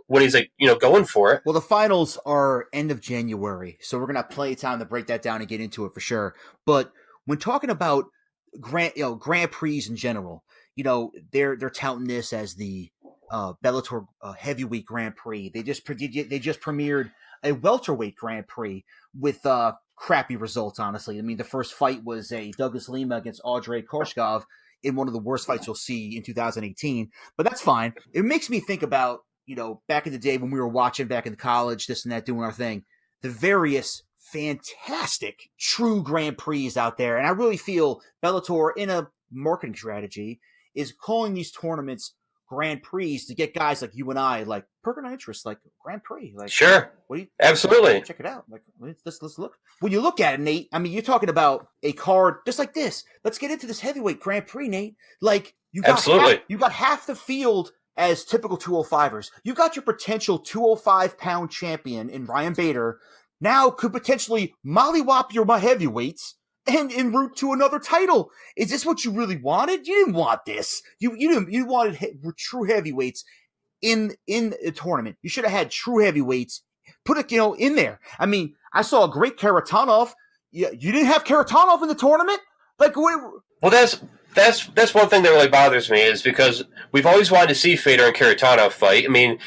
when he's like, going for it. Well, the finals are end of January, so we're gonna have plenty of time to break that down and get into it for sure. But when talking about Grand Prix in general, they're touting this as the Bellator Heavyweight Grand Prix. They just premiered a welterweight Grand Prix with crappy results, honestly. I mean, the first fight was a Douglas Lima against Audrey Korshkov in one of the worst fights you'll see in 2018. But that's fine. It makes me think about, back in the day when we were watching back in college, this and that, doing our thing, the various fantastic true Grand Prix out there. And I really feel Bellator, in a marketing strategy, is calling these tournaments Grand Prix to get guys like you and I, like, perking our interest, like Grand Prix. Like, sure. Absolutely. Check it out. Like, let's look. When you look at it, Nate, I mean, you're talking about a card just like this. Let's get into this heavyweight Grand Prix, Nate. Like, you got half the field as typical 205ers. You got your potential 205-pound champion in Ryan Bader. Now could potentially mollywop your heavyweights and en route to another title. Is this what you really wanted? You didn't want this. You wanted true heavyweights in a tournament. You should have had true heavyweights. Put it, in there. I mean, I saw a great Karatanov. You didn't have Karatanov in the tournament? Like, what? Well, that's one thing that really bothers me, is because we've always wanted to see Fedor and Karatanov fight. I mean,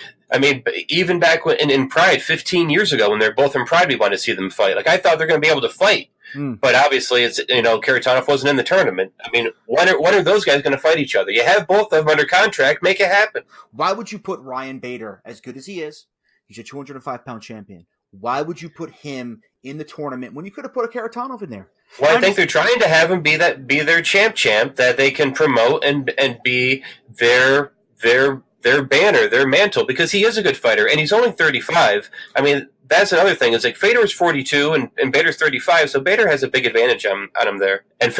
even back in Pride 15 years ago, when they're both in Pride, we wanted to see them fight. Like, I thought they're going to be able to fight. But obviously, it's Karatanov wasn't in the tournament. I mean, when are those guys going to fight each other? You have both of them under contract. Make it happen. Why would you put Ryan Bader, as good as he is, he's a 205-pound champion, why would you put him in the tournament when you could have put a Karatanov in there? Well, I think they're trying to have him be their champ that they can promote and be their banner, their mantle, because he is a good fighter, and he's only 35. I mean, that's another thing. It's like Fedor is 42 and Bader's 35, so Bader has a big advantage on him there. And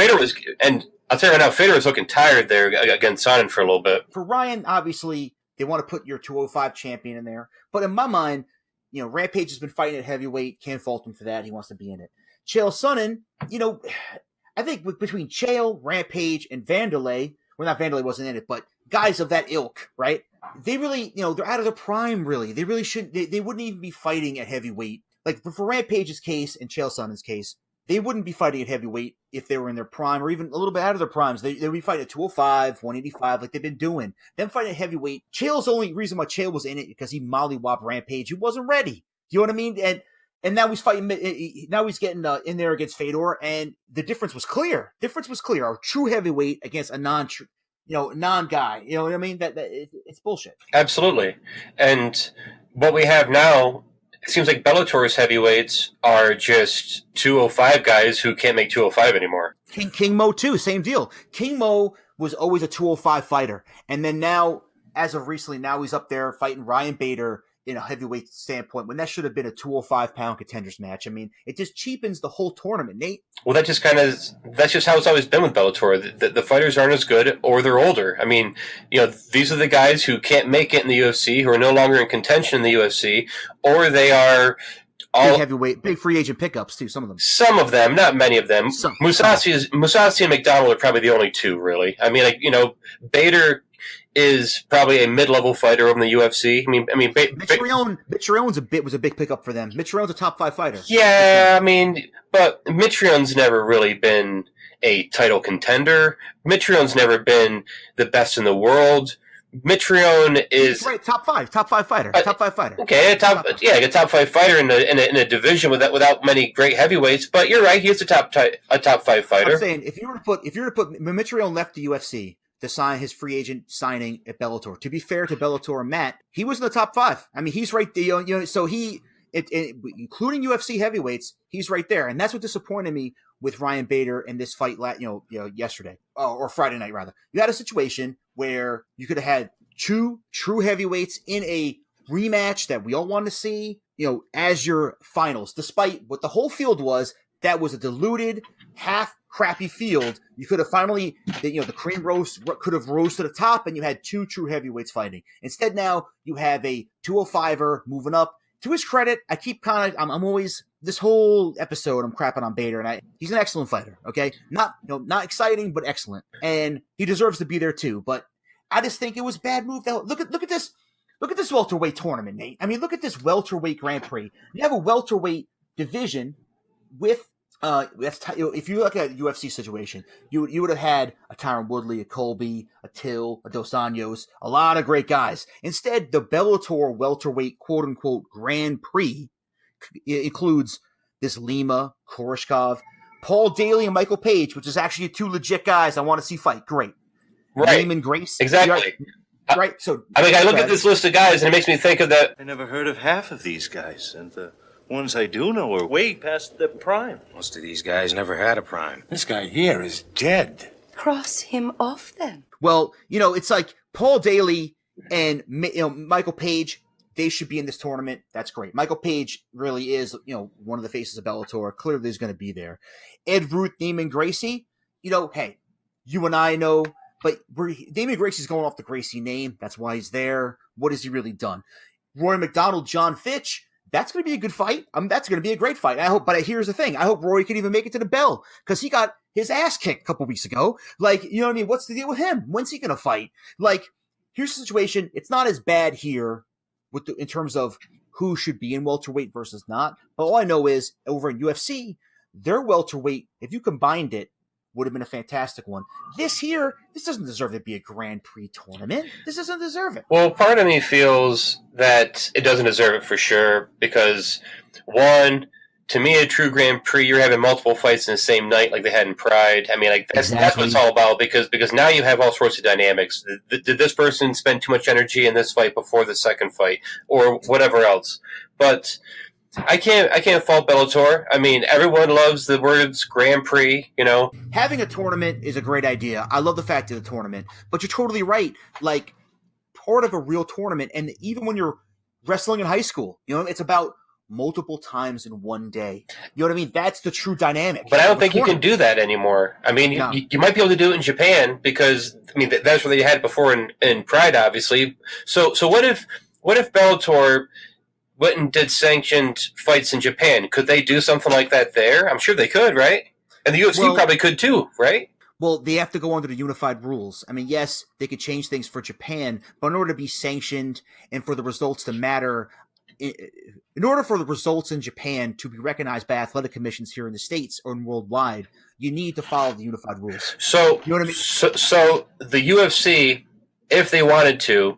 I'll tell you right now, Fedor was looking tired there against Sonnen for a little bit. For Ryan, obviously, they want to put your 205 champion in there. But in my mind, Rampage has been fighting at heavyweight. Can't fault him for that. He wants to be in it. Chael Sonnen, I think between Chael, Rampage, and Vanderlei, well, not Vanderlei wasn't in it, but guys of that ilk, right? They really, they're out of their prime, really. They really shouldn't, they wouldn't even be fighting at heavyweight. Like, for Rampage's case and Chael Sonnen's case, they wouldn't be fighting at heavyweight if they were in their prime or even a little bit out of their primes. They would be fighting at 205, 185 like they've been doing. Them fighting at heavyweight. Chael's the only reason why Chael was in it because he mollywopped Rampage. He wasn't ready. You know what I mean? And now he's fighting. Now he's getting in there against Fedor, and the difference was clear. A true heavyweight against a non-guy. You know what I mean? It's bullshit. Absolutely. And what we have now, it seems like Bellator's heavyweights are just 205 guys who can't make 205 anymore. King Mo too, same deal. King Mo was always a 205 fighter, and then now, as of recently, now he's up there fighting Ryan Bader in a heavyweight standpoint when that should have been a 205-pound contenders match. I mean, it just cheapens the whole tournament, Nate. Well, that's just how it's always been with Bellator. The fighters aren't as good or they're older. I mean, these are the guys who can't make it in the UFC, who are no longer in contention in the UFC, or they are all big free agent pickups too. Some of them. Some of them, not many of them. Mousasi and McDonald are probably the only two, really. I mean, Bader is probably a mid-level fighter over in the UFC. I mean, Mitrione's was a big pickup for them. Mitrione's a top 5 fighter. Yeah, I mean, but Mitrione's never really been a title contender. Mitrione's never been the best in the world. Mitrione is right, top five fighter. Okay, a top 5 fighter in a division without many great heavyweights. But you're right, he is a top 5 fighter. I'm saying if you were to put Mitrione left the UFC to sign his free agent signing at Bellator. To be fair to Bellator and Matt, he was in the top 5. I mean, he's right there. So including UFC heavyweights, he's right there, and that's what disappointed me with Ryan Bader in this fight. Yesterday or Friday night rather. You had a situation where you could have had 2 true heavyweights in a rematch that we all wanted to see. As your finals, despite what the whole field was. That was a diluted, half crappy field. You could have finally, the cream roast could have rose to the top, and you had 2 true heavyweights fighting. Instead, now you have a 205er moving up. To his credit, I'm always, this whole episode, I'm crapping on Bader, and he's an excellent fighter. Okay, not exciting, but excellent, and he deserves to be there too. But I just think it was a bad move. Look at this welterweight tournament, Nate. I mean, look at this welterweight Grand Prix. You have a welterweight division with. If you look at a UFC situation, you would have had a Tyron Woodley, a Colby, a Till, a Dos Anjos, a lot of great guys. Instead, the Bellator welterweight quote-unquote Grand Prix includes this Lima, Koreshkov, Paul Daly, and Michael Page, which is actually 2 legit guys I want to see fight. Great. Right. Name and Grace. Exactly. Right. So I look at this list of guys, and it makes me think of that. I never heard of half of these guys, and the ones I do know are way past their prime. Most of these guys never had a prime. This guy here is dead. Cross him off then. Well, it's like Paul Daly and Michael Page, they should be in this tournament. That's great. Michael Page really is, one of the faces of Bellator. Clearly he's going to be there. Ed Ruth, Neiman Gracie, hey, you and I know, but Neiman Gracie's going off the Gracie name. That's why he's there. What has he really done? Rory McDonald, John Fitch, that's going to be a good fight. That's going to be a great fight. But here's the thing. I hope Rory could even make it to the bell because he got his ass kicked a couple weeks ago. Like, you know what I mean? What's the deal with him? When's he going to fight? Like, here's the situation. It's not as bad here in terms of who should be in welterweight versus not. But all I know is over in UFC, their welterweight, if you combined it, would have been a fantastic one. This doesn't deserve to be a Grand Prix tournament. This doesn't deserve it. Well, part of me feels that it doesn't deserve it for sure because, one, to me, a true Grand Prix, you're having multiple fights in the same night like they had in Pride. I mean, that's what it's all about because now you have all sorts of dynamics. Did this person spend too much energy in this fight before the second fight or whatever else? But I can't fault Bellator. I mean, everyone loves the words Grand Prix, Having a tournament is a great idea. I love the fact of the tournament, but you're totally right. Like, part of a real tournament, and even when you're wrestling in high school, it's about multiple times in one day. You know what I mean? That's the true dynamic. But I don't think you can do that anymore. I mean, No. you might be able to do it in Japan because I mean that's where they had it before in Pride, obviously. So what if Bellator went and did sanctioned fights in Japan? Could they do something like that there? I'm sure they could, right? And the UFC probably could too, right? Well, they have to go under the unified rules. I mean, yes, they could change things for Japan, but in order to be sanctioned and for the results to matter, in order for the results in Japan to be recognized by athletic commissions here in the States or worldwide, you need to follow the unified rules. So, you know what I mean? So the UFC, if they wanted to,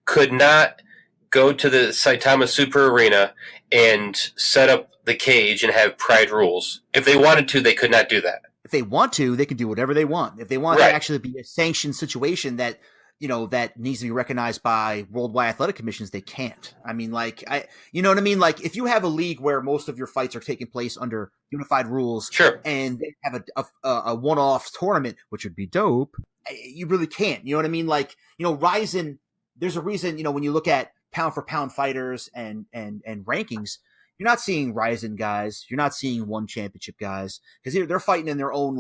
could not go to the Saitama Super Arena and set up the cage and have Pride rules. If they wanted to, they could not do that. If they want to, they can do whatever they want. If they want to actually be a sanctioned situation that, you know, that needs to be recognized by worldwide athletic commissions, they can't. I mean, like, you know what I mean? Like, if you have a league where most of your fights are taking place under unified rules, sure, and they have a one-off tournament, which would be dope, you really can't. You know what I mean? Like, you know, Ryzen, there's a reason, you know, when you look at pound for pound fighters and rankings, you're not seeing Ryzen guys. You're not seeing one championship guys because they're fighting in their own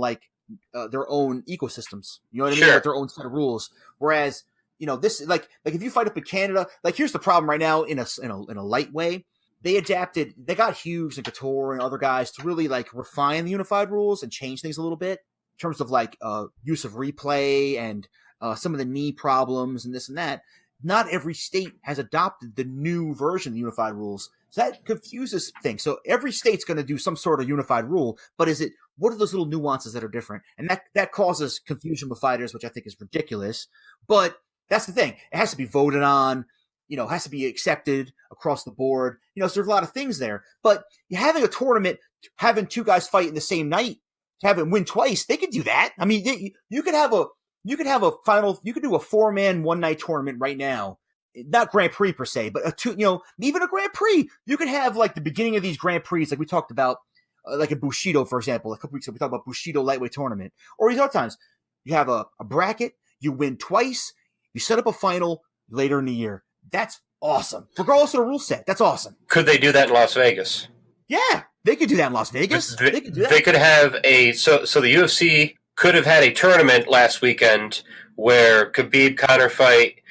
their own ecosystems. You know what I mean? Like their own set of rules. Whereas, you know, this like if you fight up in Canada, like here's the problem right now in a light way. They adapted. They got Hughes and Couture and other guys to really like refine the unified rules and change things a little bit in terms of like use of replay and some of the knee problems and this and that. Not every state has adopted the new version of the unified rules. So that confuses things. So every state's going to do some sort of unified rule, but what are those little nuances that are different? And that causes confusion with fighters, which I think is ridiculous. But that's the thing. It has to be voted on, you know, has to be accepted across the board. You know, so there's a lot of things there. But having a tournament, having two guys fight in the same night, having win twice, they could do that. I mean, you could have a final, you could do a 4-man one-night tournament right now. Not Grand Prix per se, but even a Grand Prix. You could have like the beginning of these Grand Prix, like we talked about, like a Bushido, for example. A couple weeks ago, we talked about Bushido lightweight tournament. Or these other times, you have a bracket, you win twice, you set up a final later in the year. That's awesome. Regardless of the rule set, that's awesome. Could they do that in Las Vegas? Yeah, they could do that in Las Vegas. They could do that. They could have so the UFC could have had a tournament last weekend where Khabib Conor fight,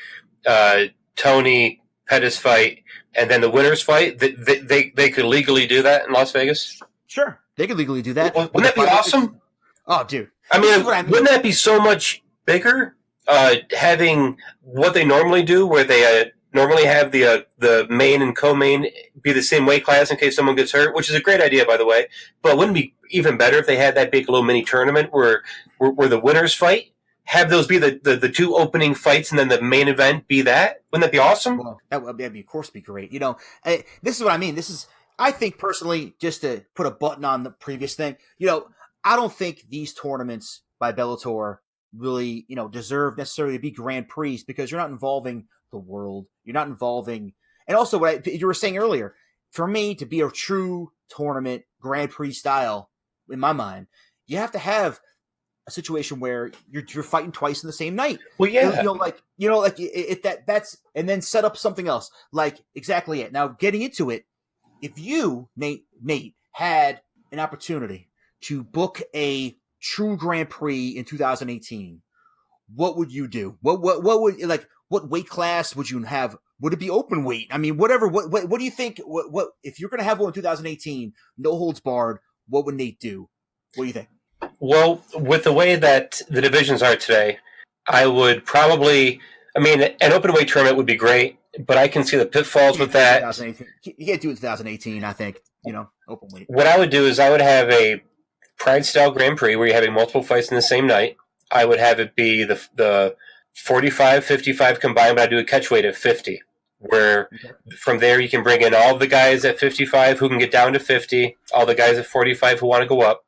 Tony Pettis fight, and then the winners fight. They could legally do that in Las Vegas? Sure. They could legally do that. Wouldn't that be awesome? Oh, dude. I mean, wouldn't that be so much bigger? Having what they normally do, where they normally have the main and co-main be the same weight class in case someone gets hurt, which is a great idea, by the way. But wouldn't it be even better if they had that big little mini tournament where the winners fight? Have those be the two opening fights, and then the main event be that? Wouldn't that be awesome? Well, that'd be, of course, be great. You know, this is what I mean. I think personally, just to put a button on the previous thing, you know, I don't think these tournaments by Bellator really, you know, deserve necessarily to be Grand Prix because you're not involving the world. You're not involving, and also what you were saying earlier, for me to be a true tournament Grand Prix style, in my mind, you have to have a situation where you're fighting twice in the same night. Well, yeah, that's and then set up something else. Like exactly it. Now getting into it, if you, Nate, had an opportunity to book a true Grand Prix in 2018, what would you do? What would what weight class would you have? Would it be open weight? I mean, whatever. What do you think? What if you're going to have one in 2018? No holds barred. What would Nate do? What do you think? Well, with the way that the divisions are today, I would probably. I mean, an open weight tournament would be great, but I can see the pitfalls with that. You can't do it in 2018. I think open weight. What I would do is I would have a Pride style Grand Prix where you're having multiple fights in the same night. I would have it be the 45, 55 combined, but I'd do a catch weight of 50, where from there you can bring in all the guys at 55 who can get down to 50, all the guys at 45 who want to go up,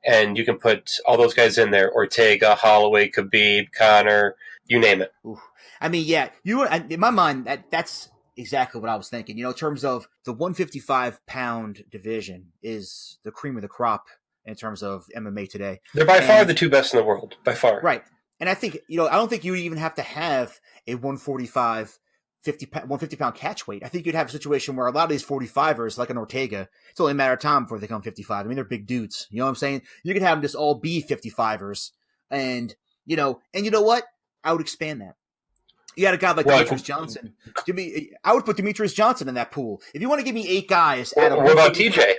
and you can put all those guys in there. Ortega, Holloway, Khabib, Conor, you name it. Ooh. I mean, yeah, in my mind, that's exactly what I was thinking. You know, in terms of the 155-pound division is the cream of the crop in terms of MMA today. They're by far the two best in the world, by far. Right. And I think, I don't think you even have to have a 145 150-pound catch weight. I think you'd have a situation where a lot of these 45ers, like an Ortega, it's only a matter of time before they come 55. I mean, they're big dudes. You know what I'm saying? You could have them just all be 55ers. And you know what? I would expand that. You got a guy like Demetrius Johnson. I would put Demetrius Johnson in that pool. If you want to give me 8 guys, what about TJ?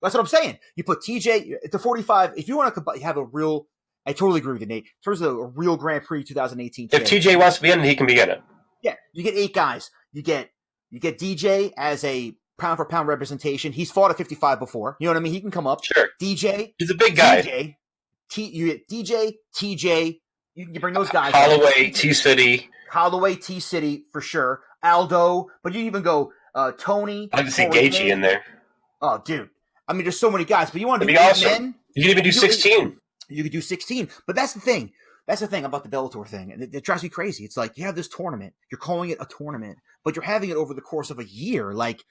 That's what I'm saying. You put TJ at the 45. If you want to have a real, I totally agree with you, Nate. In terms of a real Grand Prix 2018. If TJ wants to be in it, he can be in it. Yeah, you get 8 guys. You get DJ as a pound for pound representation. He's fought at 55 before. You know what I mean? He can come up. Sure. DJ. He's a big guy. You get DJ, TJ. You bring those guys. Holloway, T-City. Holloway, T-City for sure. Aldo, but you even go Tony. I'd like to see Gaethje in there. Oh, dude. I mean, there's so many guys, but you want to be do awesome. Men? You can even do 16. You could do 16, but that's the thing. That's the thing about the Bellator thing, and it drives me crazy. It's like you have this tournament, you're calling it a tournament, but you're having it over the course of a year. Like,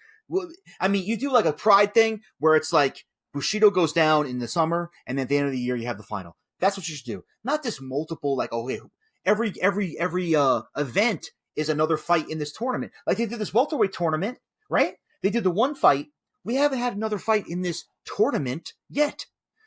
I mean, you do like a Pride thing where it's like Bushido goes down in the summer, and then at the end of the year you have the final. That's what you should do. Not this multiple, like, okay, every event is another fight in this tournament. Like they did this welterweight tournament, right? They did the one fight. We haven't had another fight in this tournament yet.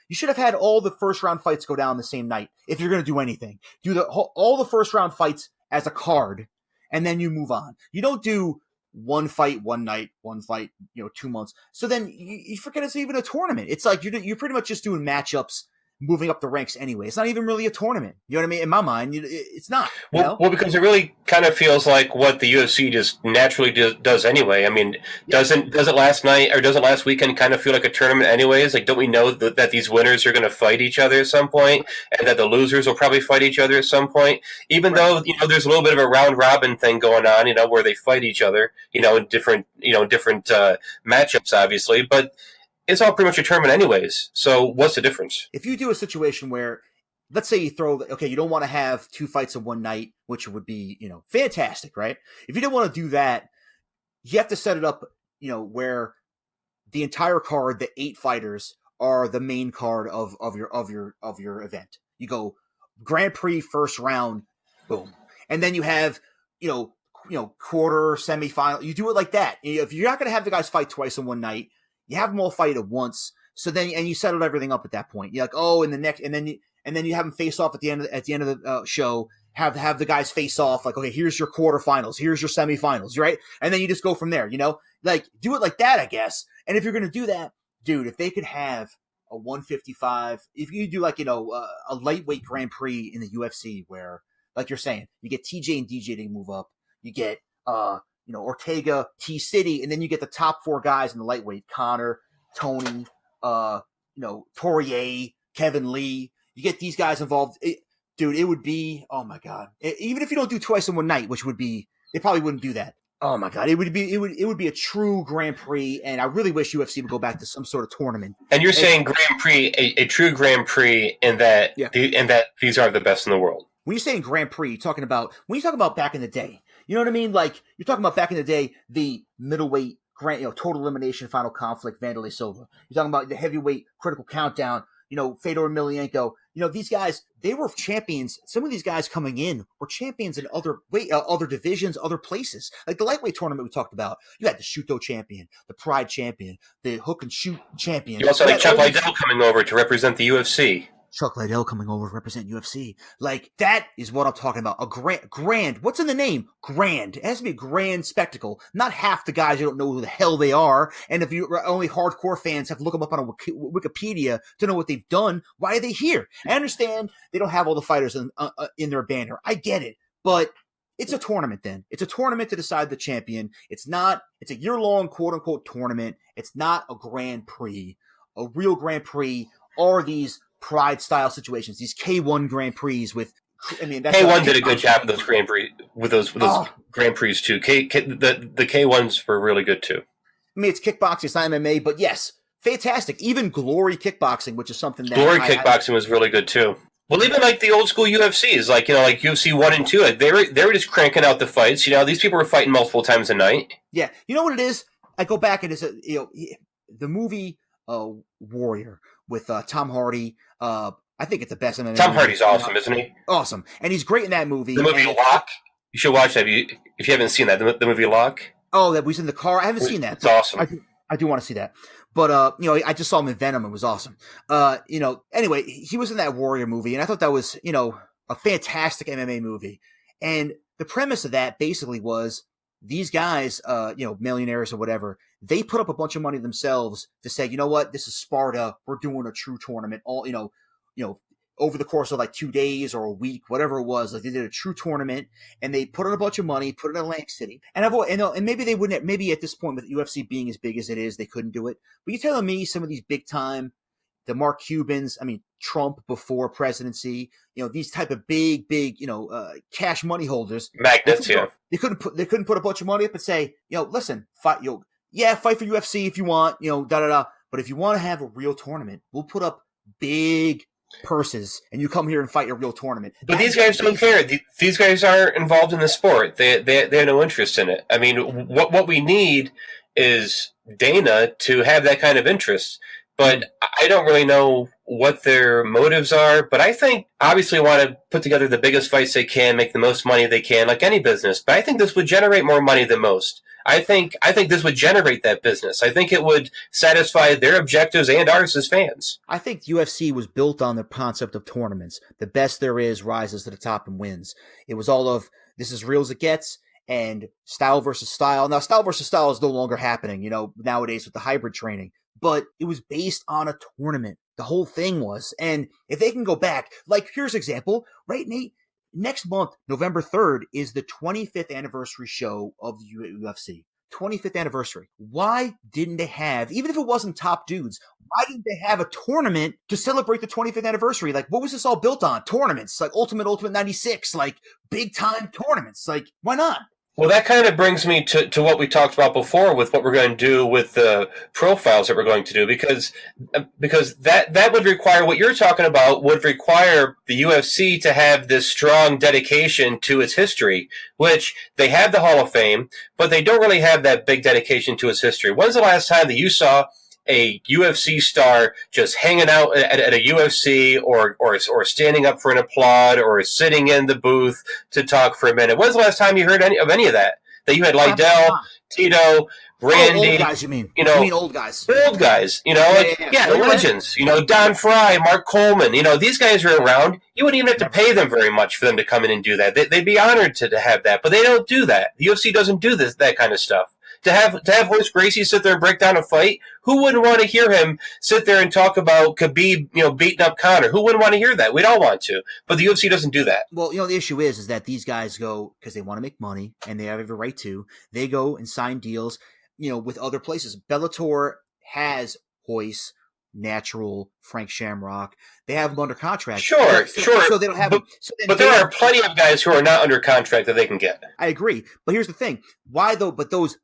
You should have had all the first round fights go down the same night. If you're going to do anything, do all the first round fights as a card, and then you move on. You don't do one fight one night, one fight 2 months. So then you forget it's even a tournament. It's like you're pretty much just doing matchups, moving up the ranks anyway. It's not even really a tournament. You know what I mean? In my mind, it's not. Well, because it really kind of feels like what the UFC just naturally does anyway. I mean, doesn't last night or doesn't last weekend kind of feel like a tournament anyways? Like, don't we know that these winners are going to fight each other at some point, and that the losers will probably fight each other at some point? Even though there's a little bit of a round robin thing going on, where they fight each other, in different matchups, obviously, but it's all pretty much a tournament anyways. So what's the difference? If you do a situation where, let's say you you don't want to have 2 fights in one night, which would be, fantastic, right? If you don't want to do that, you have to set it up, where the entire card, the 8 fighters are the main card of your event. You go Grand Prix first round, boom. And then you have, quarter, semifinal. You do it like that. If you're not going to have the guys fight twice in one night, you have them all fight at once. So then, and you settled everything up at that point. You're like, oh, in the next, and then you have them face off at the end of the show. Have the guys face off. Like, okay, here's your quarterfinals, here's your semifinals, right? And then you just go from there. Like do it like that, I guess. And if you're gonna do that, dude, if they could have a 155, if you do like a lightweight Grand Prix in the UFC where, like you're saying, you get TJ and DJ to move up, you get Ortega, T-City, and then you get the top 4 guys in the lightweight, Connor, Tony, Poirier, Kevin Lee. You get these guys involved. Dude, it would be, oh my God. Even if you don't do twice in one night, which would be, they probably wouldn't do that. Oh my God. It would be a true Grand Prix, and I really wish UFC would go back to some sort of tournament. And you're saying Grand Prix, a true Grand Prix in that, that these are the best in the world. When you're saying Grand Prix, when you talk about back in the day, you know what I mean? Like, you're talking about back in the day, the middleweight total elimination final conflict, Vanderlei Silva. You're talking about the heavyweight critical countdown, Fedor Emelianenko. These guys, they were champions. Some of these guys coming in were champions in other divisions, other places. Like the lightweight tournament we talked about, you had the Shuto champion, the Pride champion, the hook and shoot champion. You also had Chuck Liddell coming over to represent the UFC. Chuck Liddell coming over to represent UFC. Like, that is what I'm talking about. A grand. What's in the name? Grand. It has to be a grand spectacle. Not half the guys you don't know who the hell they are. And if you only hardcore fans have to look them up on a Wikipedia to know what they've done, why are they here? I understand they don't have all the fighters in their banner. I get it. But it's a tournament then. It's a tournament to decide the champion. It's a year-long quote-unquote tournament. It's not a Grand Prix. A real Grand Prix are these Pride style situations, these K1 Grand Prix with, K1 did a good job with those Grand Prix, with those Grand Prix too. The K1s were really good too. I mean, it's kickboxing, it's not MMA, but yes, fantastic. Even Glory Kickboxing, which is something that Kickboxing was really good too. Well, even like the old school UFCs, like UFC 1 and 2, like they were just cranking out the fights. These people were fighting multiple times a night. Yeah, you know what it is? I go back and it's the movie Warrior with Tom Hardy. I think it's the best MMA. Tom Hardy's awesome, isn't he? Awesome, and he's great in that movie. The movie Lock. You should watch that if you haven't seen that. The movie Lock. Oh, that was in the car. I haven't seen that. It's awesome. I do want to see that. But I just saw him in Venom. It was awesome. Anyway, he was in that Warrior movie, and I thought that was, a fantastic MMA movie. And the premise of that basically was these guys, millionaires or whatever, they put up a bunch of money themselves to say, you know what, this is Sparta. We're doing a true tournament. All, over the course of like 2 days or a week, whatever it was, like they did a true tournament, and they put in a bunch of money, put it in Atlantic City. And maybe they wouldn't. Maybe at this point with UFC being as big as it is, they couldn't do it. But you're telling me some of these big time, the Mark Cubans, Trump before presidency, these type of big, cash money holders, magnets, they couldn't put a bunch of money up and say, listen, fight for UFC if you want, But if you want to have a real tournament, we'll put up big purses and you come here and fight a real tournament. But these guys don't care. These guys aren't involved in the sport. They have no interest in it. What we need is Dana to have that kind of interest. But I don't really know what their motives are. But I think obviously want to put together the biggest fights they can, make the most money they can, like any business. But I think this would generate more money than most. I think this would generate that business. I think it would satisfy their objectives and ours as fans. I think UFC was built on the concept of tournaments. The best there is rises to the top and wins. It was all of this is real as it gets and style versus style. Now, style versus style is no longer happening, nowadays with the hybrid training. But it was based on a tournament. The whole thing was. And if they can go back, like here's an example, right, Nate? Next month, November 3rd, is the 25th anniversary show of the UFC. 25th anniversary. Why didn't they have, even if it wasn't top dudes, why didn't they have a tournament to celebrate the 25th anniversary? Like, what was this all built on? Tournaments, like Ultimate 96, like big time tournaments. Like, why not? Well, that kind of brings me to what we talked about before with what we're going to do with the profiles that we're going to do, because that would require, what you're talking about would require the UFC to have this strong dedication to its history, which they have the Hall of Fame, but they don't really have that big dedication to its history. When's the last time that you saw a UFC star just hanging out at a UFC or standing up for an applaud or sitting in the booth to talk for a minute? When's the last time you heard any of that? That you had Lydell, Tito, Randy. Old guys, you mean? You mean old guys. Old guys, the legends. Don Fry, Mark Coleman. These guys are around. You wouldn't even have to pay them very much for them to come in and do that. They'd be honored to have that, but they don't do that. The UFC doesn't do that kind of stuff. To have Horace Gracie sit there and break down a fight, who wouldn't want to hear him sit there and talk about Khabib, beating up Conor? Who wouldn't want to hear that? We'd all want to, but the UFC doesn't do that. Well, the issue is that these guys go because they want to make money and they have every right to. They go and sign deals, with other places. Bellator has Hoyce, Natural, Frank Shamrock. They have them under contract. Sure. So they don't have. But there are plenty of guys who are not under contract that they can get. I agree, but here's the thing: why though? But those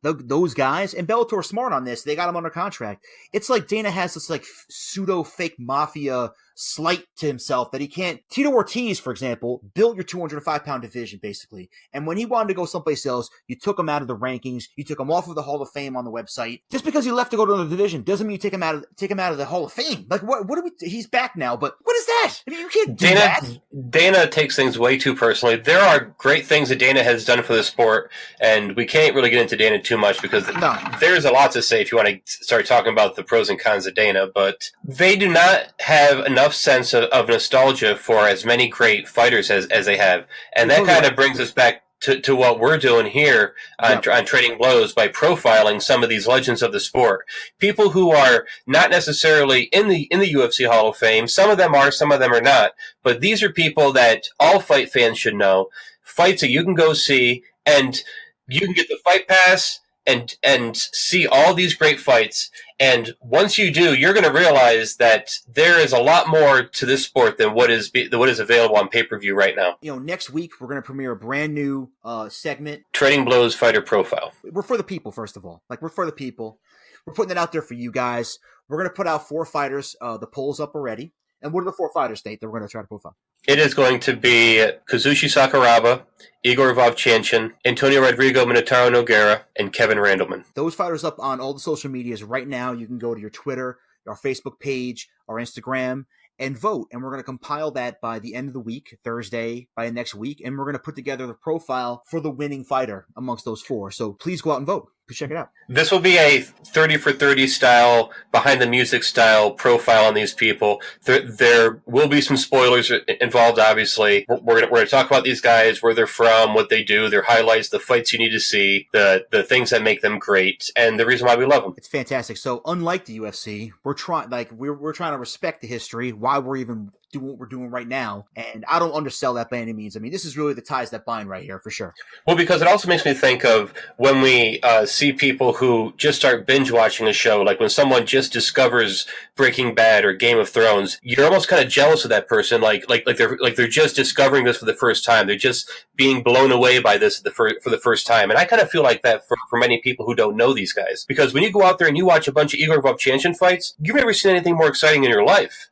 guys and Bellator are smart on this. They got them under contract. It's like Dana has this like pseudo fake mafia slight to himself that he can't. Tito Ortiz, for example, built your 205-pound division basically, and when he wanted to go someplace else, you took him out of the rankings. You took him off of the Hall of Fame on the website. Just because he left to go to another division doesn't mean you take him out of the Hall of Fame. Like what do we? He's back now, but what is that? You can't do that. Dana takes things way too personally. There are great things that Dana has done for the sport, and we can't really get into Dana too much because there's a lot to say if you want to start talking about the pros and cons of Dana, but they do not have enough sense of nostalgia for as many great fighters as they have. And that kind of brings us back to what we're doing here on Trading Blows by profiling some of these legends of the sport. People who are not necessarily in the UFC Hall of Fame. Some of them are, some of them are not. But these are people that all fight fans should know. Fights that you can go see, and you can get the Fight Pass and see all these great fights. And once you do, you're going to realize that there is a lot more to this sport than what is available on pay-per-view right now. Next week we're going to premiere a brand new segment, Trading Blows Fighter Profile. We're for the people, first of all. We're for the people. We're putting it out there for you guys. We're going to put out 4 fighters. The poll's up already. And what are the 4 fighters, Nate, that we're going to try to profile? It is going to be Kazushi Sakuraba, Igor Vovchanchin, Antonio Rodrigo Minotauro Nogueira, and Kevin Randleman. Those fighters up on all the social medias right now. You can go to your Twitter, our Facebook page, our Instagram, and vote. And we're going to compile that by the end of the week, Thursday, by next week. And we're going to put together the profile for the winning fighter amongst those 4. So please go out and vote. Please check it out. This will be a 30 for 30 style, behind the music style profile on these people. There will be some spoilers involved, obviously. We're going to talk about these guys, where they're from, what they do, their highlights, the fights you need to see, the things that make them great, and the reason why we love them. It's fantastic. So unlike the UFC, we're trying to respect the history, why we're even doing what we're doing right now. And I don't undersell that by any means. I mean, this is really the ties that bind right here, for sure. Well, because it also makes me think of when we see people who just start binge watching a show, like when someone just discovers Breaking Bad or Game of Thrones, you're almost kind of jealous of that person, like they're just discovering this for the first time. They're just being blown away by this for the first time. And I kind of feel like that for many people who don't know these guys, because when you go out there and you watch a bunch of Igor Vovchanchyn fights, you've never seen anything more exciting in your life,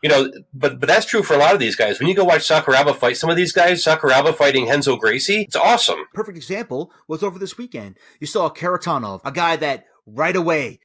But that's true for a lot of these guys. When you go watch Sakuraba fight some of these guys, Sakuraba fighting Renzo Gracie, it's awesome. Perfect example was over this weekend. You saw Karatanov, a guy that right away,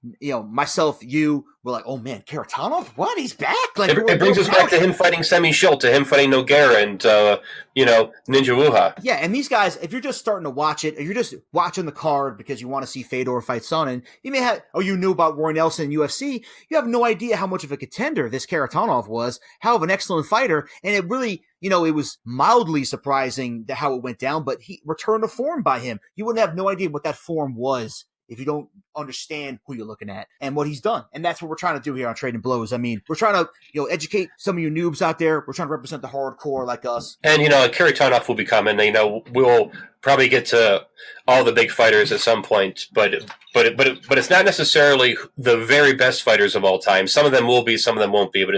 myself, you were like, oh man, Karatanov? What? He's back? Like, it brings us back to him fighting Semi Schilt, to him fighting Nogueira and, Ninja Wuha. Yeah, and these guys, if you're just starting to watch it, or you're just watching the card because you want to see Fedor fight Sonnen, you knew about Roy Nelson and UFC, you have no idea how much of a contender this Karatanov was, how of an excellent fighter, and it really, it was mildly surprising how it went down, but he returned to form by him. You wouldn't have no idea what that form was if you don't understand who you're looking at and what he's done. And that's what we're trying to do here on Trading Blows. I mean, we're trying to, educate some of you noobs out there. We're trying to represent the hardcore like us. And, Karatanov will be coming. We'll probably get to all the big fighters at some point, but it's not necessarily the very best fighters of all time. Some of them will be, some of them won't be, but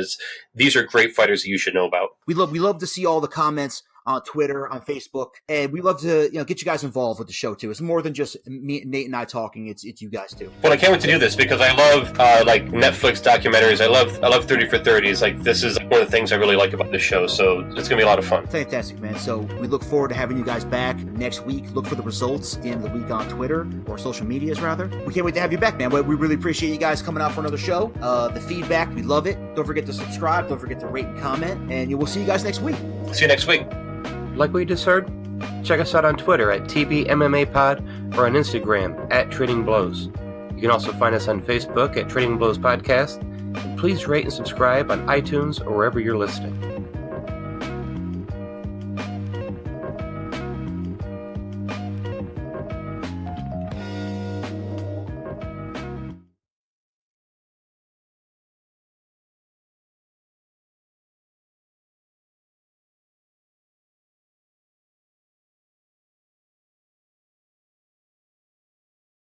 these are great fighters that you should know about. We love to see all the comments on Twitter, on Facebook, and we love to get you guys involved with the show too. It's more than just me, Nate, and I talking. It's you guys too. Well, I can't wait to do this because I love like Netflix documentaries. I love 30 for 30s. Like, this is one of the things I really like about this show. So it's gonna be a lot of fun. Fantastic, man. So we look forward to having you guys back next week. Look for the results in the week on Twitter, or social medias rather. We can't wait to have you back, man. We really appreciate you guys coming out for another show. The feedback, we love it. Don't forget to subscribe. Don't forget to rate and comment. And we'll see you guys next week. See you next week. Like what you just heard? Check us out on Twitter at TBMMAPod or on Instagram at Trading Blows. You can also find us on Facebook at Trading Blows Podcast. And please rate and subscribe on iTunes or wherever you're listening.